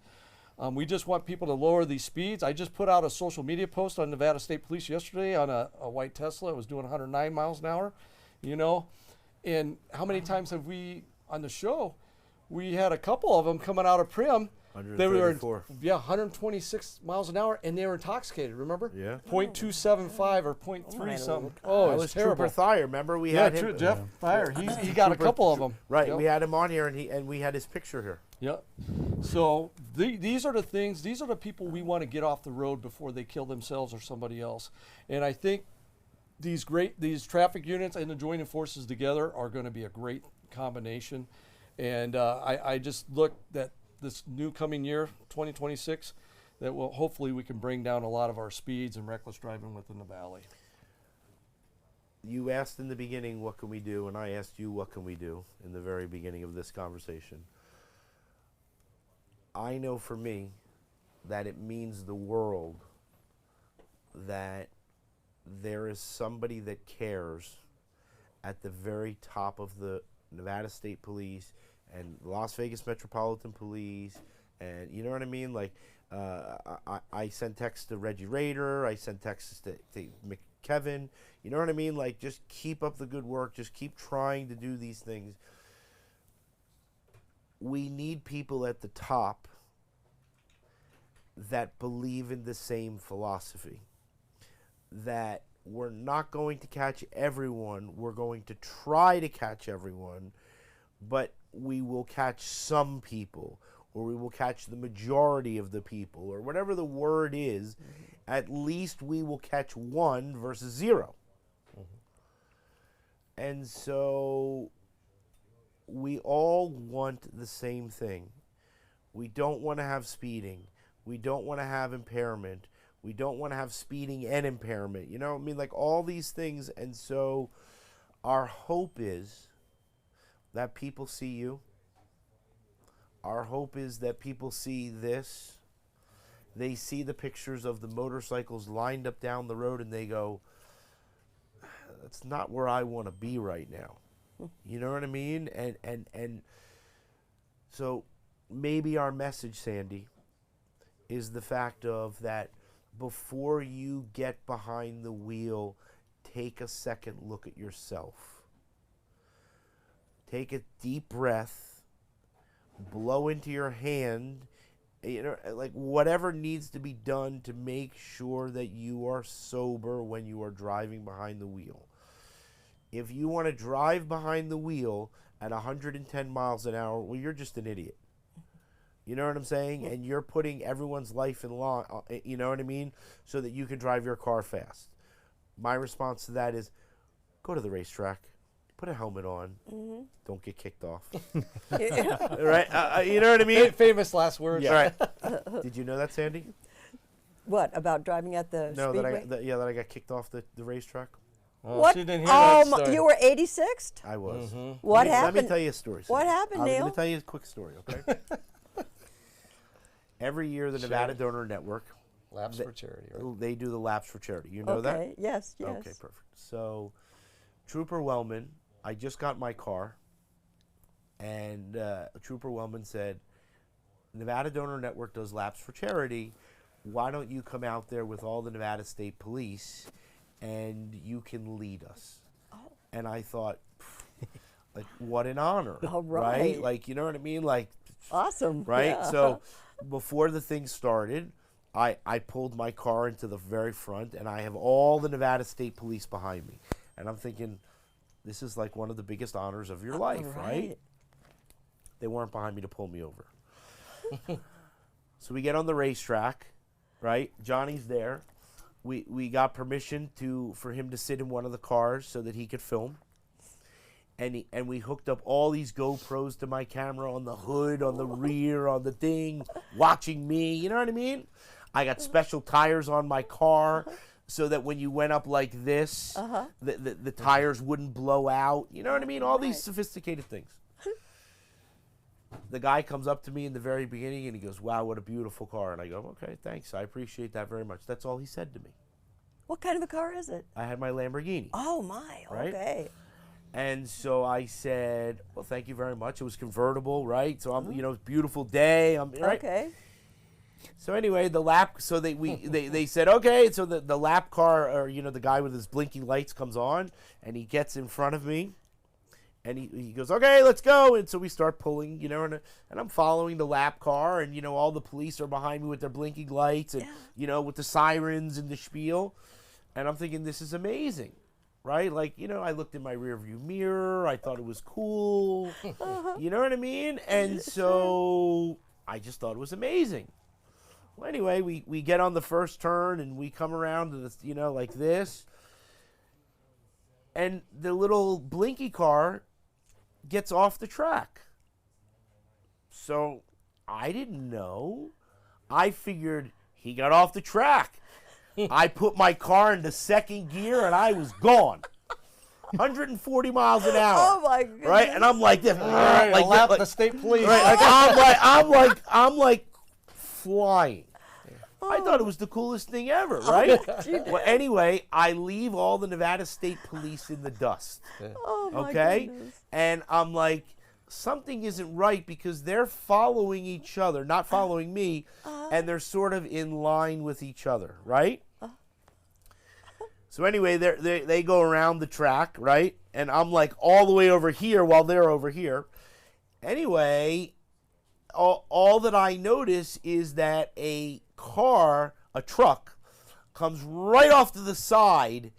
We just want people to lower these speeds. I just put out a social media post on Nevada State Police yesterday on a white Tesla. It was doing 109 miles an hour, And how many times have we, on the show, we had a couple of them coming out of Prim. They were 126 miles an hour, and they were intoxicated. Remember? Yeah. 0.275 or 0.3 something. Oh, That it was terrible. Trooper Thayer. Remember we had him. Jeff Thayer. He got a couple of them. Right. Yep. We had him on here, and we had his picture here. Yep. So these are the things. These are the people we want to get off the road before they kill themselves or somebody else. And I think these traffic units and the joining forces together are going to be a great combination. And I just look that this new coming year, 2026, that will hopefully we can bring down a lot of our speeds and reckless driving within the valley. You asked in the beginning, what can we do? And I asked you, what can we do in the very beginning of this conversation. I know for me that it means the world that there is somebody that cares at the very top of the Nevada State Police and Las Vegas Metropolitan Police, and you know what I mean? Like, I sent texts to Reggie Rader, I sent texts to Kevin, you know what I mean? Like, just keep up the good work, just keep trying to do these things. We need people at the top that believe in the same philosophy, that we're not going to catch everyone, we're going to try to catch everyone, but we will catch some people, or we will catch the majority of the people, or whatever the word is. At least we will catch 1 versus 0. And so we all want the same thing. We don't want to have speeding. We don't want to have impairment. We don't want to have speeding and impairment. You know what I mean? Like all these things. And so our hope is that people see you. Our hope is that people see this, they see the pictures of the motorcycles lined up down the road and they go, that's not where I want to be right now. You know what I mean? And so maybe our message, Sandy, is the fact of that before you get behind the wheel, take a second look at yourself. Take a deep breath, blow into your hand, you know, like whatever needs to be done to make sure that you are sober when you are driving behind the wheel. If you want to drive behind the wheel at 110 miles an hour, well, you're just an idiot. You know what I'm saying? And you're putting everyone's life in law, you know what I mean? So that you can drive your car fast. My response to that is go to the racetrack, put a helmet on, don't get kicked off. Right? You know what I mean? Famous last words. Yeah. Right. Did you know that, Sandy? What, about driving at the No, speedway? that I got kicked off the racetrack. Oh, What? she didn't hear that Oh, story. you were 86th? I was. What Let happened? me tell you a story. What Sandy. happened, I'm Neil? going to tell you a quick story, okay? Every year, the Nevada Donor Network, Laps for charity, right? they do the Laps for Charity. You know Okay, that? yes, yes. Okay, perfect. So, Trooper Wellman, I just got my car, and Trooper Wellman said, Nevada Donor Network does Laps for Charity. Why don't you come out there with all the Nevada State Police, and you can lead us? Oh. And I thought, like, what an honor, All right? right. Like, you know what I mean? Like, Awesome. right? Yeah. So before the thing started, I pulled my car into the very front, and I have all the Nevada State Police behind me. And I'm thinking, this is like one of the biggest honors of your life, right? They weren't behind me to pull me over. So we get on the racetrack, right? Johnny's there. We got permission for him to sit in one of the cars so that he could film. And we hooked up all these GoPros to my camera on the hood, on the rear, on the thing, watching me. You know what I mean? I got special tires on my car so that when you went up like this, the tires wouldn't blow out. You know what I mean? All these sophisticated things. The guy comes up to me in the very beginning and he goes, wow, what a beautiful car. And I go, okay, thanks. I appreciate that very much. That's all he said to me. What kind of a car is it? I had my Lamborghini. Oh, my. Right? Okay. And so I said, well, thank you very much. It was convertible, right? So I'm, you know, beautiful day. I'm right. Okay. So anyway, the lap. So they said, okay. So the lap car, or you know, the guy with his blinking lights comes on, and he gets in front of me, and he goes, okay, let's go. And so we start pulling, you know, and I'm following the lap car, and you know, all the police are behind me with their blinking lights, and you know, with the sirens and the spiel, and I'm thinking, this is amazing. Right? Like, you know, I looked in my rearview mirror. I thought it was cool. You know what I mean? And so I just thought it was amazing. Well, anyway, we get on the first turn and we come around to this, you know, like this. And the little blinky car gets off the track. So I didn't know. I figured he got off the track. I put my car into second gear and I was gone. 140 miles an hour. Oh my goodness. Right? And I'm like this. Right, like lap like, the state police. right, I'm like flying. I thought it was the coolest thing ever, right? Well, anyway, I leave all the Nevada State Police in the dust. Oh my Okay? goodness. And I'm like, something isn't right because they're following each other, not following me, and they're sort of in line with each other, right? So anyway, they go around the track, right? And I'm like all the way over here while they're over here. Anyway, all that I notice is that a truck, comes right off to the side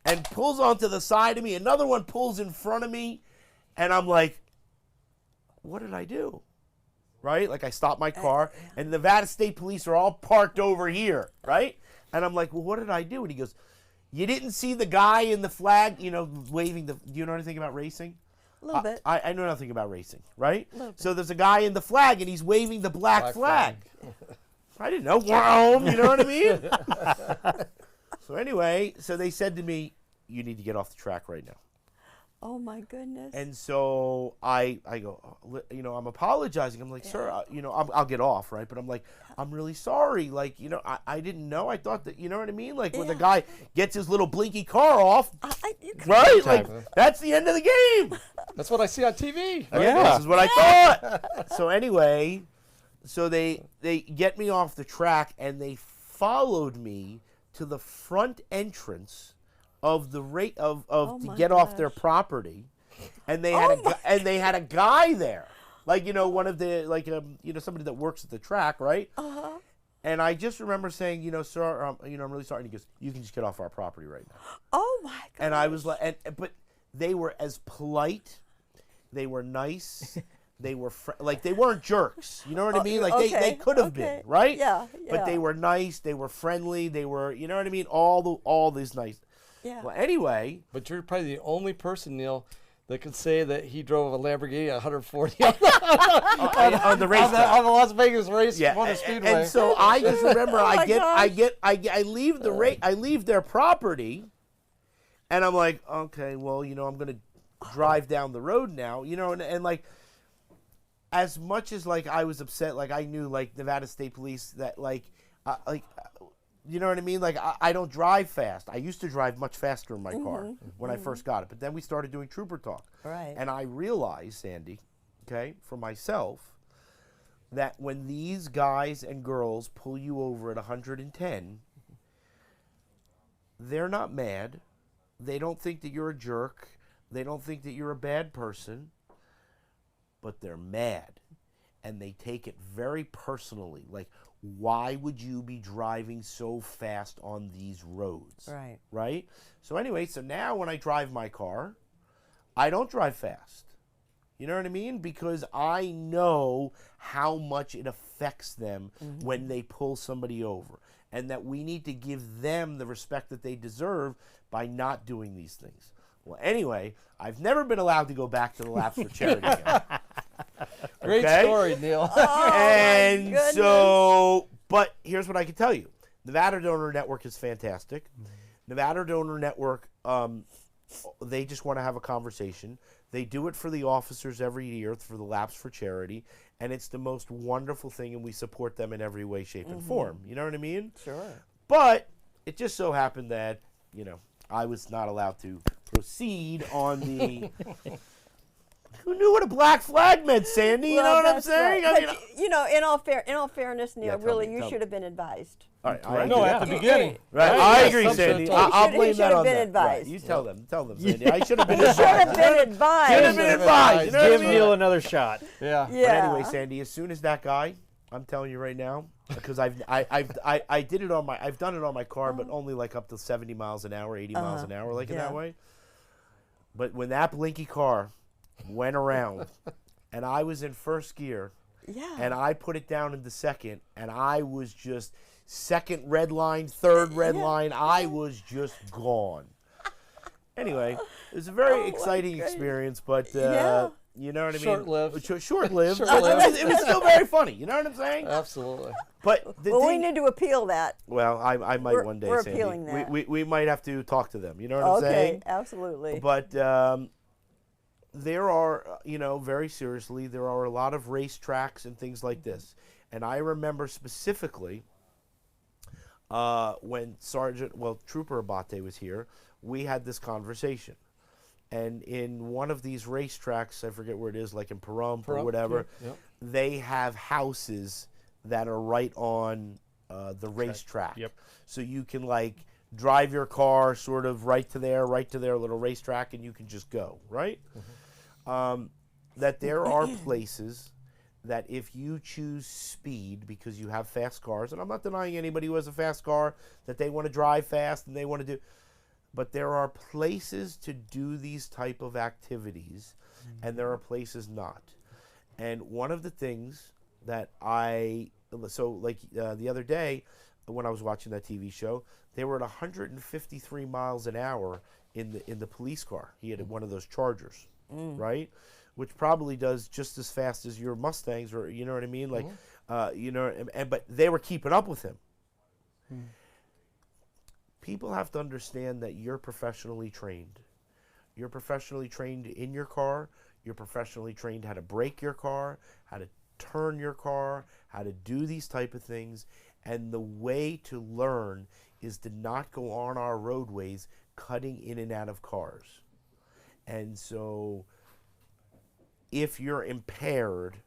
and pulls onto the side of me. Another one pulls in front of me, and I'm like, what did I do? Right? Like I stopped my car, and the Nevada State Police are all parked over here, right? And I'm like, well, what did I do? And he goes, you didn't see the guy in the flag, you know, waving the, do you know anything about racing? A little bit. I know nothing about racing, right? Little bit. So there's a guy in the flag, and he's waving the black flag. flag. I didn't know. You know what I mean? So anyway, so they said to me, you need to get off the track right now. Oh my goodness. And so I go, you know, I'm apologizing. I'm like, sir, you know, I'll get off, right? But I'm like, I'm really sorry. Like, you know, I didn't know. I thought that, you know what I mean? Like when the guy gets his little blinky car off, right? Like that's the end of the game. That's what I see on TV. This is what I thought. So anyway, so they get me off the track and they followed me to the front entrance of the to get off their property, and they had a guy there, like, you know, one of the, like, you know, somebody that works at the track, right? And I just remember saying, you know, sir, you know, I'm really sorry. And he goes, you can just get off our property right now. Oh my god. And I was like, but they were as polite, they were nice. They were like, they weren't jerks. You know what I mean? Like they could have been, right? Yeah. But they were nice. They were friendly. They were, you know what I mean? All these nice. Yeah. Well, anyway. But you're probably the only person, Neil, that could say that he drove a Lamborghini at 140 on the racetrack. on the Las Vegas race Yeah. Speedway. And so I just remember I leave Oh. leave their property, and I'm like, okay, well, you know, I'm gonna drive down the road now, you know, and like, as much as like I was upset, like I knew like Nevada State Police that like you know what I mean? Like I don't drive fast. I used to drive much faster in my car when I first got it, but then we started doing trooper talk, Right. and I realized, Sandy, okay, for myself, that when these guys and girls pull you over at 110, they're not mad. They don't think that you're a jerk. They don't think that you're a bad person, but they're mad. And they take it very personally. Like, why would you be driving so fast on these roads? Right. Right? So anyway, so now when I drive my car, I don't drive fast. You know what I mean? Because I know how much it affects them when they pull somebody over. And that we need to give them the respect that they deserve by not doing these things. Well, anyway, I've never been allowed to go back to the Laps for Charity again. Great Okay? story, Neil. And goodness. so, but here's what I can tell you. Nevada Donor Network is fantastic. Nevada Donor Network, they just want to have a conversation. They do it for the officers every year for the Laps for Charity, and it's the most wonderful thing, and we support them in every way, shape, and form. You know what I mean? Sure. But it just so happened that, you know, I was not allowed to proceed on the... Who knew what a black flag meant, Sandy? You know what I'm that's saying? right. I mean, But, you know, in all fairness, Neil, Yeah, tell really, me, you tell should me. have been advised. all right, I No, agree. at the beginning. Right, Right, I yes, agree, some Sandy. sort of- I'll He blame should that have on been that. advised. Right, you tell them, Sandy. I should have been You should have advised. been advised. Should have been advised. You know what I Give mean? Neil another shot. Yeah. But Yeah. anyway, Sandy, as soon as that guy, I'm telling you right now, because I did it on my, I've done it on my car, but only like up to 70 miles an hour, 80 miles an hour, like in that Yeah. way. But when that blinky car went around, and I was in first gear, Yeah. and I put it down into second, and I was just second red line, third red line. I was just gone. Anyway, it was a very exciting goodness. experience, but Yeah. you know what I mean. Short-lived. Short-lived. Short-lived. It was still very funny. You know what I'm saying? Absolutely. But the Well, we thing, need to appeal that. well, I might We're- one day, we're Sandy. appealing that. We might have to talk to them. You know what I'm Okay, saying? absolutely. But there are, you know, very seriously, there are a lot of racetracks and things like this. And I remember specifically when Trooper Abate was here, we had this conversation. And in one of these racetracks, I forget where it is, like in Pahrump or Pahrump, whatever, yep. they have houses that are right on the racetrack. Yep. So you can like drive your car sort of right to their little racetrack, and you can just go, right? That there are places that if you choose speed because you have fast cars, and I'm not denying anybody who has a fast car that they want to drive fast and they want to do, but there are places to do these type of activities, and there are places not. And one of the things that the other day when I was watching that TV show, they were at 153 miles an hour in the police car. He had one of those Chargers, right? Which probably does just as fast as your Mustangs, or you know what I mean? Like, you know, but they were keeping up with him. People have to understand that you're professionally trained. you're professionally trained in your car. You're professionally trained how to brake your car, how to turn your car, how to do these type of things. And the way to learn is to not go on our roadways cutting in and out of cars. And so if you're impaired,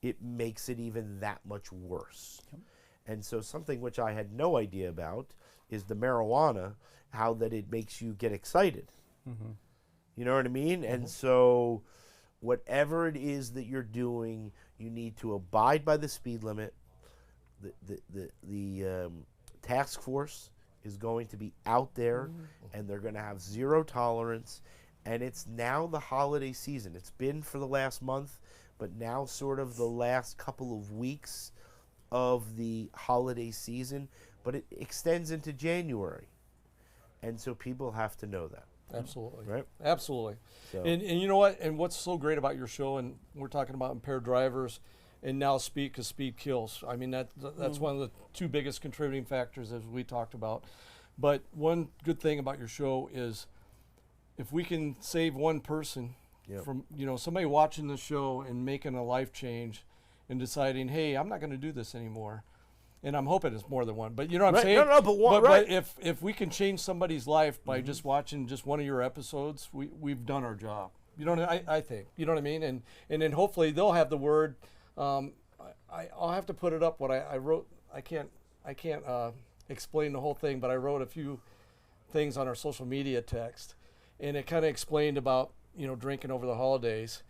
it makes it even that much worse. Yep. And so something which I had no idea about is the marijuana, how that it makes you get excited. Mm-hmm. You know what I mean? Mm-hmm. And so whatever it is that you're doing, you need to abide by the speed limit. The task force is going to be out there, and they're going to have zero tolerance. And it's now the holiday season. It's been for the last month, but now sort of the last couple of weeks of the holiday season, but it extends into January. And so people have to know that. Absolutely. Right? Absolutely. So. And you know what? And what's so great about your show, and we're talking about impaired drivers, and now speed, because speed kills. I mean, that's one of the two biggest contributing factors, as we talked about. But one good thing about your show is if we can save one person from, somebody watching the show and making a life change and deciding, hey, I'm not going to do this anymore. And I'm hoping it's more than one, but you know what I'm saying? No, but one, right. But if we can change somebody's life by just watching just one of your episodes, we've done our job. You know what I think? You know what I mean? And then hopefully they'll have the word. I'll have to put it up what I wrote. I can't explain the whole thing, but I wrote a few things on our social media text, and it kind of explained about drinking over the holidays,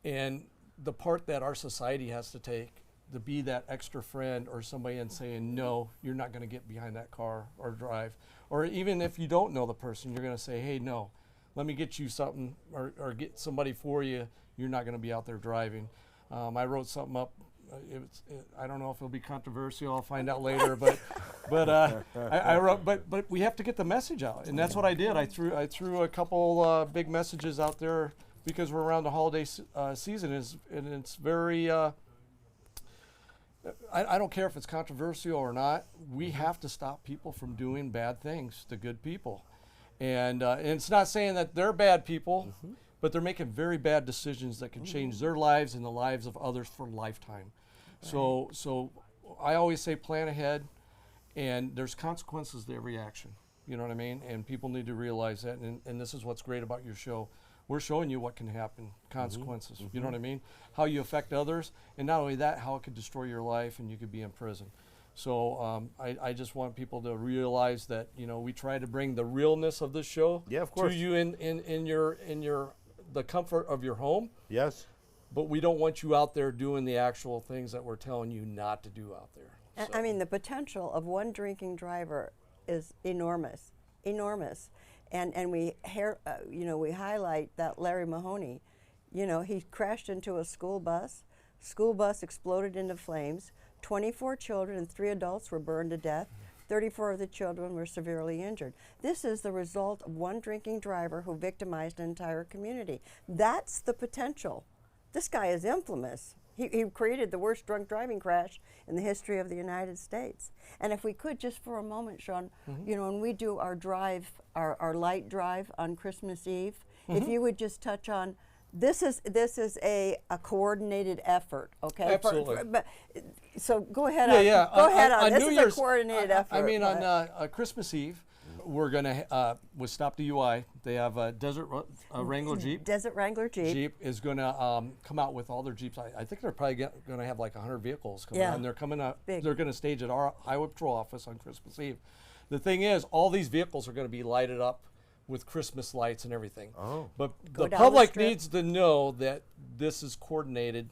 and the part that our society has to take to be that extra friend or somebody and saying, no, you're not going to get behind that car or drive. Or even if you don't know the person, you're going to say, hey, no, let me get you something or get somebody for you. You're not going to be out there driving. I wrote something up. I don't know if it'll be controversial. I'll find out later. But I wrote. But we have to get the message out, and that's what I did. I threw a couple big messages out there because we're around the holiday season, and it's very. I don't care if it's controversial or not. We have to stop people from doing bad things to good people, and it's not saying that they're bad people, but they're making very bad decisions that can change their lives and the lives of others for a lifetime. Right. So I always say plan ahead, and there's consequences to every action. You know what I mean? And people need to realize that. And this is what's great about your show. We're showing you what can happen, consequences. You know what I mean? How you affect others, and not only that, how it could destroy your life and you could be in prison. So I just want people to realize that we try to bring the realness of this show to you in the comfort of your home. Yes. But we don't want you out there doing the actual things that we're telling you not to do out there. So. I mean, the potential of one drinking driver is enormous, enormous. And we we highlight that Larry Mahoney, he crashed into a school bus exploded into flames, 24 children and 3 adults were burned to death, 34 of the children were severely injured. This is the result of one drinking driver who victimized an entire community. That's the potential. This guy is infamous. He created the worst drunk driving crash in the history of the United States. And if we could just for a moment, Sean, when we do our drive, our light drive on Christmas Eve, if you would just touch on, this is a coordinated effort, okay? Absolutely. So go ahead. Go ahead on. This is a coordinated effort. I mean, on Christmas Eve, we're going to, with Stop DUI, they have a Desert Wrangler Jeep. Desert Wrangler Jeep. Jeep is going to come out with all their Jeeps. I think they're probably going to have like 100 vehicles coming out. And they're coming up. Big. They're going to stage at our Highway Patrol office on Christmas Eve. The thing is, all these vehicles are going to be lighted up with Christmas lights and everything. Oh. But the public needs to know that this is coordinated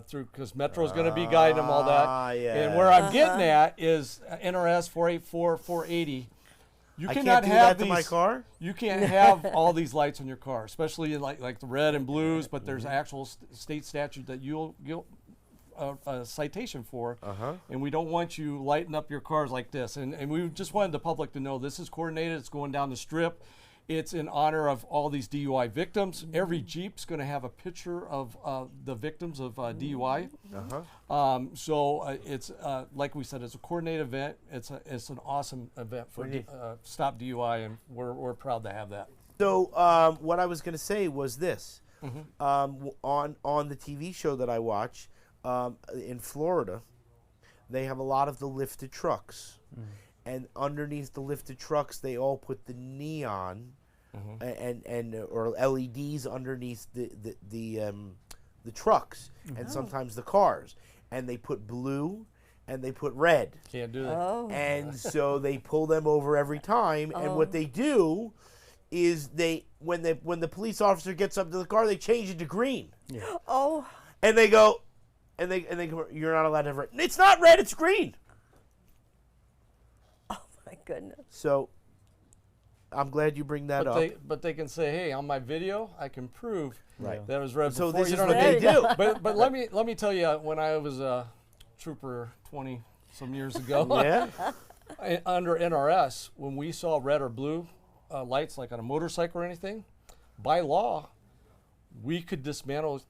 through, because Metro's going to be guiding them all that. Yeah. And where I'm getting at is NRS 484, 480. You I cannot can't do have that these, to my car? You can't have all these lights on your car, especially in like the red and blues, but there's actual state statute that you'll a citation for, and we don't want you lighting up your cars like this. And we just wanted the public to know this is coordinated. It's going down the strip. It's in honor of all these DUI victims. Every Jeep's going to have a picture of the victims of DUI. So it's like we said, it's a coordinated event. It's an awesome event for Stop DUI, and we're proud to have that. So what I was going to say was this: on the TV show that I watch in Florida, they have a lot of the lifted trucks, and underneath the lifted trucks, they all put the neon and or LEDs underneath the trucks and sometimes the cars, and they put blue and they put red. Can't do that. Oh. And so they pull them over every time. And what they do is when the police officer gets up to the car, they change it to green. Oh. And they go, and they go, you're not allowed to have red. It's not red, it's green. Oh my goodness. So I'm glad you bring that up. But they can say, hey, on my video, I can prove Right. that it was red So before. this You is know what what I they mean? do. But let me tell you, when I was a trooper 20 some years ago, Yeah. under NRS, when we saw red or blue lights, like on a motorcycle or anything, by law, we could dismantle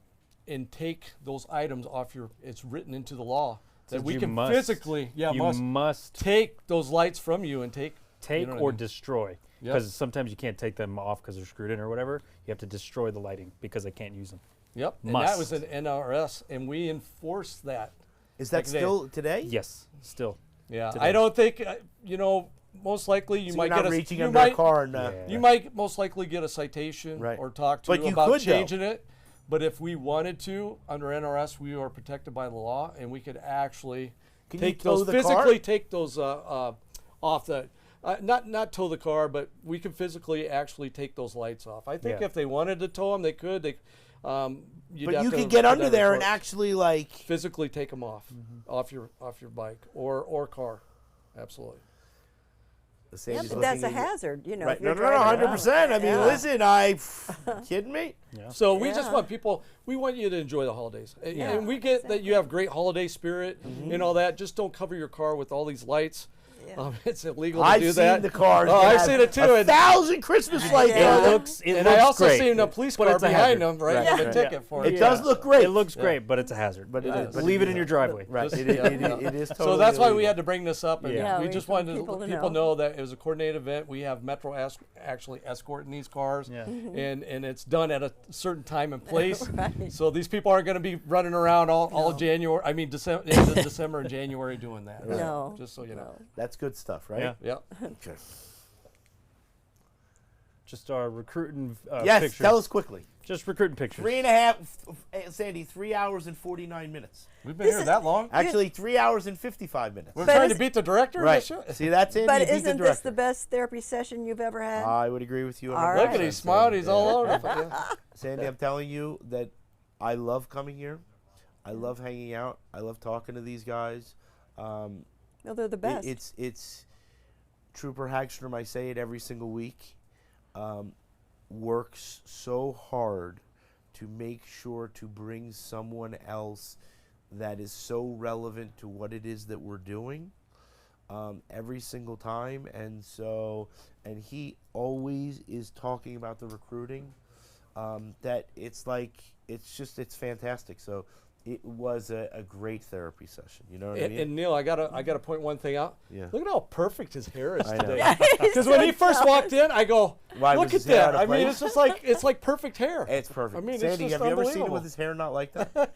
and take those items off your. It's written into the law that we you can must- physically, you must take those lights from you and take take you know what I or mean? destroy. Yep. Because sometimes you can't take them off because they're screwed in or whatever. You have to destroy the lighting because they can't use them. Yep, and that was Must. an NRS, and we enforced that. Is that Like they- still today? Yes, still. Yeah, Today. I don't think most likely you So might you're not get reaching you under might, a car and Yeah. You might most likely get a citation Right. or talk to But you about could, though. changing it. But if we wanted to, under NRS, we are protected by the law, and we could actually Can you take tow those the physically car? take those off the. Not tow the car, but we can physically actually take those lights off. I think Yeah. if they wanted to tow them, they could. You'd But have you to can get put under that there and report. actually like. physically take them off, off your bike or car, absolutely. Yeah, Sandy's but that's looking a at you. hazard, you know. Right. if No, you're no, no, driving around. 100%. I mean, Yeah. listen, kidding me? Yeah. So we just Yeah. want people. We want you to enjoy the holidays, Yeah, and we get that you have great holiday spirit and all that. Just don't cover your car with all these lights. Yeah. It's illegal to I've do seen that. the cars. Oh, that I've have seen it too. 1,000 Christmas lights Yeah. on It them. looks And I looks also great, seen a police but car it's a behind hazard. them, right, Right, with a right. ticket for It it. does look great. It looks Yeah. great, but it's a hazard. But It is. but Leave it in is. your driveway. Right. Just- It yeah. is So totally that's why we illegal. had to bring this up, and Yeah. we we just want wanted people to people know. know that it was a coordinated event. We have Metro actually escorting these cars, Yeah. and it's done at a certain time and place. Right. So these people aren't going to be running around all January. I mean, December and January doing that. No. Just so you know. No. That's good stuff, right? Yeah. Yep. Okay. Just recruiting Yes, pictures. tell us quickly. Just recruiting pictures. Sandy, 3 hours and 49 minutes. We've been here that long. Actually, 3 hours and 55 minutes. We're But trying to is- beat the director. Right. This show? See, that's Andy. But you beat isn't the this the director. best therapy session you've ever had? I would agree with you. All 100%, right. Look at he's smiling. He's all over. the place. Sandy, I'm telling you that I love coming here. I love hanging out. I love talking to these guys. No, they're the best. It's Trooper Hagstrom. I say it every single week. Works so hard to make sure to bring someone else that is so relevant to what it is that we're doing every single time. And he always is talking about the recruiting. That it's fantastic. So it was a great therapy session. You know what I mean? And Neil, I gotta point one thing out. Yeah. Look at how perfect his hair is I know. today. He's Because so when he first jealous. walked in, I go, Why, look was at his hair out that. of I mean, place? it's like perfect hair. It's perfect. I mean, it's Sandy, just have you ever seen him unbelievable. with his hair not like that?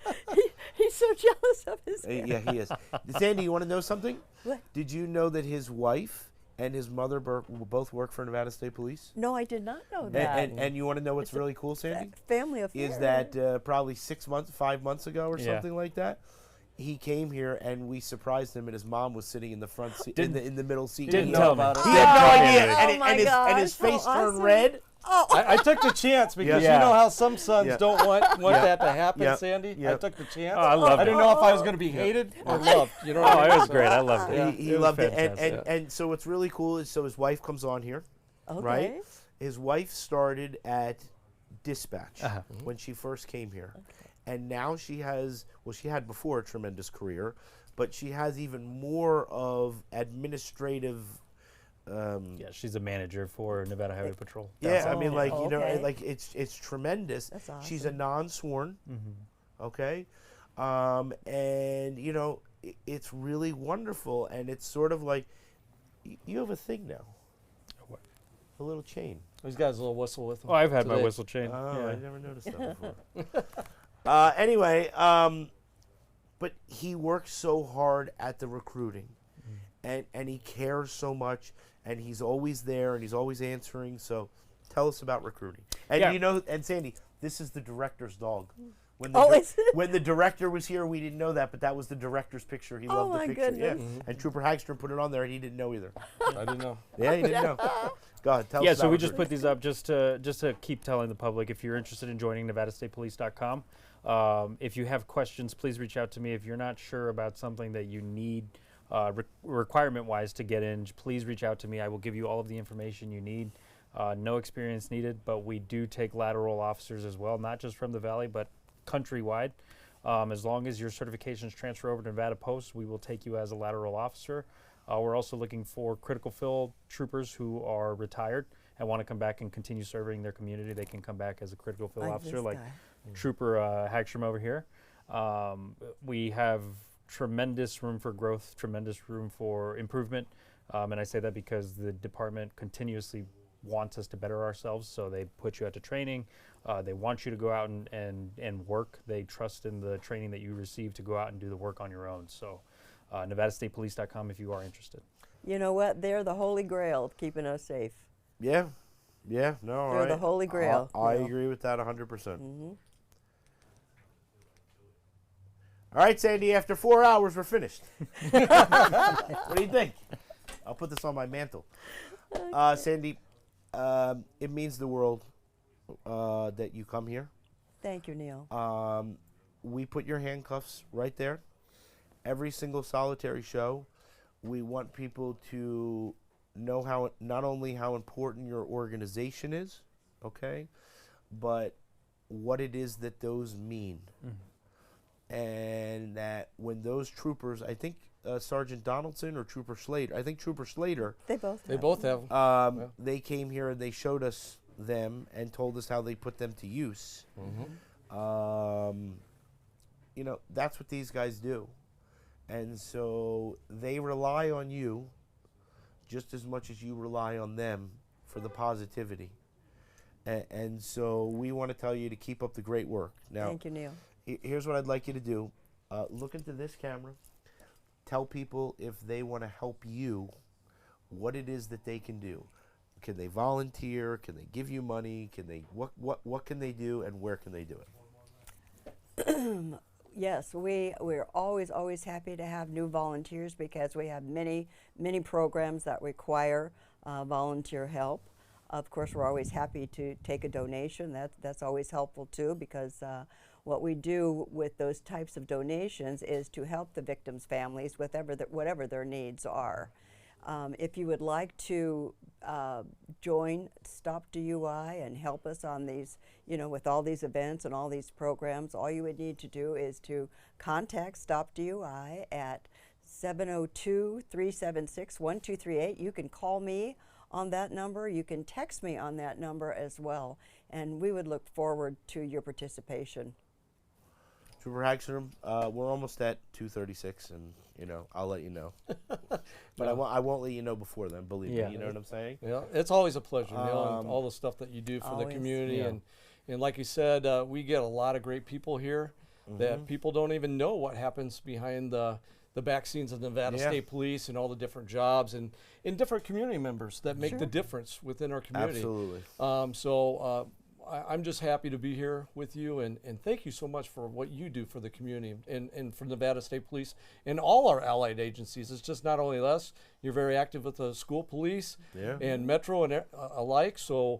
He's so jealous of his hair. Yeah, he is. Sandy, you want to know something? What? Did you know that his wife and his mother both work for Nevada State Police? No, I did not know And, that. and you want to know what's really cool, Sandy? Family affair. Is that probably 5 months ago or Yeah. something like that? He came here and we surprised him, and his mom was sitting in the front seat, Didn't- in the middle seat. Didn't He tell had- me. about it. He had no Oh, idea, oh and, my and his gosh, face how turned awesome. red. Oh, I took the chance because Yeah. you know how some sons Yeah. don't want Yeah. that to happen, Yeah. Sandy. I Yeah. took the chance. Oh, I loved I didn't it. know if I was going to be hated or loved. You know what Oh, I it mean? was great. I loved it. Yeah. He was loved it, fantastic. and so what's really cool is his wife comes on here, okay. right? His wife started at dispatch Uh-huh. when she first came here, and now she had before a tremendous career, but she has even more of administrative. Yeah, she's a manager for Nevada Highway Patrol. Yeah, I Oh, mean, like you know, okay. like it's tremendous. That's She's a non-sworn, Mm-hmm. okay, and you know, it's really wonderful, and it's sort of like you have a thing now. What? a little chain. He's got his little whistle with him. Oh, I've had my today. whistle chain. Oh, yeah. I never noticed that before. Anyway, but he works so hard at the recruiting, and he cares so much, and he's always there, and he's always answering. So, tell us about recruiting. And Yeah. you know, and Sandy, this is the director's dog. When the, Oh, dir- is it? when the director was here, we didn't know that, but that was the director's picture. He Oh, loved the my picture. goodness. Yeah, and Trooper Hagstrom put it on there, and he didn't know either. I didn't know. Yeah, he didn't know. Go ahead, tell Yeah, us so about we just recruiting. put these up just to keep telling the public, if you're interested in joining NevadaStatePolice.com, if you have questions, please reach out to me. If you're not sure about something that you need requirement-wise to get in, please reach out to me. I will give you all of the information you need. No experience needed, but we do take lateral officers as well, not just from the Valley, but countrywide. As long as your certifications transfer over to Nevada Post, we will take you as a lateral officer. We're also looking for critical fill troopers who are retired and want to come back and continue serving their community. They can come back as a critical fill Like officer, this like guy. Trooper Hagstrom over here. We have tremendous room for growth, tremendous room for improvement, and I say that because the department continuously wants us to better ourselves, so they put you out to training. They want you to go out and work. They trust in the training that you receive to go out and do the work on your own. So NevadaStatePolice.com if you are interested. You know what? They're the holy grail of keeping us safe. Yeah, yeah, no, They're the holy grail, I you know. agree with that 100%. All right, Sandy, after 4 hours, we're finished. What do you think? I'll put this on my mantle. Sandy, it means the world that you come here. Thank you, Neil. We put your handcuffs right there. Every single solitary show, we want people to know how not only how important your organization is, okay, but what it is that those mean. And that when those troopers, I think Sergeant Donaldson or Trooper Slater, I think Trooper Slater, They both. They have both them. have. Yeah. they came here and they showed us them and told us how they put them to use. You know, that's what these guys do. And so they rely on you just as much as you rely on them for the positivity. And so we want to tell you to keep up the great work. Now, Thank you, Neil. here's what I'd like you to do. Look into this camera. Tell people if they want to help you, what it is that they can do. Can they volunteer? Can they give you money? Can they what can they do, and where can they do it? Yes, we're always happy to have new volunteers because we have many programs that require volunteer help. Of course, we're always happy to take a donation. That's always helpful too, because what we do with those types of donations is to help the victims' families with whatever their needs are. If you would like to join Stop DUI and help us on these, with all these events and all these programs, all you would need to do is to contact Stop DUI at 702-376-1238. You can call me on that number. You can text me on that number as well, and we would look forward to your participation. Trooper Hagstrom, we're almost at 2:36, and I'll let you know. But I won't let you know before then. Believe Yeah. me, you know what I'm saying. Yeah, it's always a pleasure, Neil, and all the stuff that you do for the Always. community. Yeah. And like you said, we get a lot of great people here that people don't even know what happens behind the back scenes of Nevada Yeah. State Police and all the different jobs and different community members that make the difference within our community. Absolutely. I'm just happy to be here with you, and thank you so much for what you do for the community and for Nevada State Police and all our allied agencies. It's just not only us. You're very active with the school police Yeah. and Metro and alike. So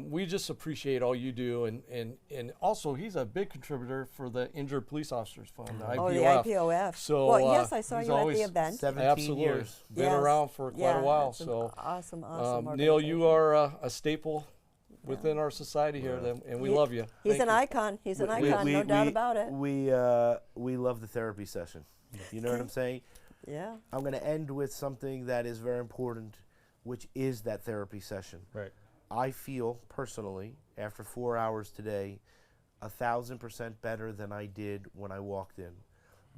we just appreciate all you do, and also he's a big contributor for the Injured Police Officers Fund, the IPOF. Oh, the IPOF. So well, yes, I saw he's you at always the event. 17 Absolutely, years. been Yes. around for quite Yeah, a while. it's an So awesome Neil, you organization. are a staple within our society here, and we He- love you. He's Thank an you. icon. He's an icon, no doubt about it. We love the therapy session. You know what I'm saying? Yeah. I'm going to end with something that is very important, which is that therapy session. Right. I feel personally, after 4 hours today, 1,000% better than I did when I walked in.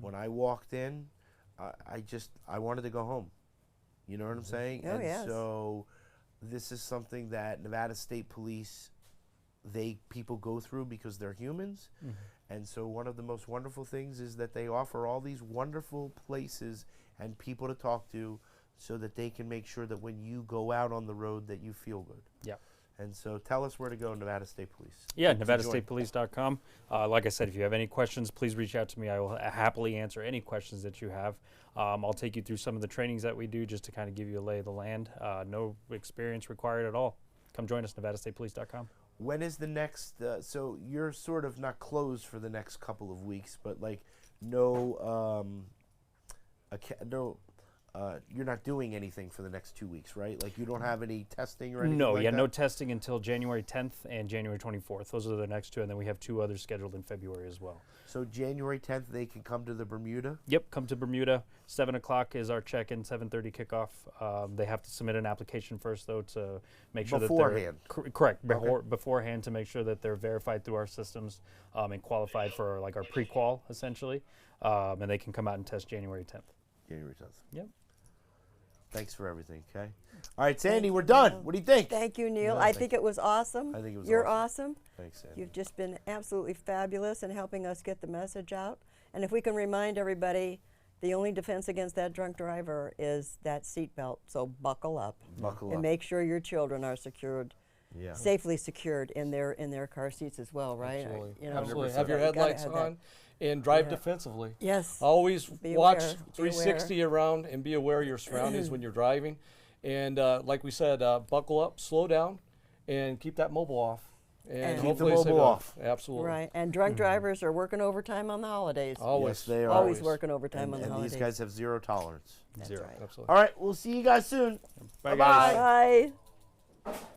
When I walked in, I wanted to go home. You know what I'm saying? Oh, and yes. so this is something that Nevada State Police, people go through because they're humans. And so one of the most wonderful things is that they offer all these wonderful places and people to talk to so that they can make sure that when you go out on the road that you feel good. Yeah. And so tell us where to go, Nevada State Police. Yeah, NevadaStatePolice.com. Like I said, if you have any questions, please reach out to me. I will happily answer any questions that you have. I'll take you through some of the trainings that we do just to kind of give you a lay of the land. No experience required at all. Come join us, NevadaStatePolice.com. When is the next, so you're sort of not closed for the next couple of weeks, but like you're not doing anything for the next 2 weeks, right? Like you don't have any testing or anything No, like yeah, that? no testing until January 10th and January 24th. Those are the next two, and then we have 2 others scheduled in February as well. So January 10th, they can come to the Bermuda? Yep, come to Bermuda. 7 o'clock is our check-in, 7:30 kickoff. They have to submit an application first, though, to make sure Beforehand. that they're... Correct, Okay. beforehand to make sure that they're verified through our systems and qualified for like our pre-qual, essentially. And they can come out and test January 10th. January 10th. Yep. Thanks for everything, okay? All right, Sandy, we're done. What do you think? Thank you, Neil. No, I thank think it was awesome. I think it was You're awesome. awesome. Thanks, Sandy. You've just been absolutely fabulous in helping us get the message out. And if we can remind everybody, the only defense against that drunk driver is that seatbelt. So buckle up. Buckle And up. make sure your children are secured, Yeah. safely secured in their car seats as well, right? Absolutely. You know, Absolutely. 100%. Have your You gotta headlights have that. on and drive Yeah. defensively. Yes. Always Be watch aware, be 360 around and be aware of your surroundings when you're driving. And like we said, buckle up, slow down, and keep that mobile off. And Keep the hopefully mobile save it off. Absolutely. Right. And drunk drivers are working overtime on the holidays. Always. Yes, they are. Always working overtime And, on the and holidays. these guys have zero tolerance. That's Zero. right. Absolutely. All right, we'll see you guys soon. Bye, guys. Bye.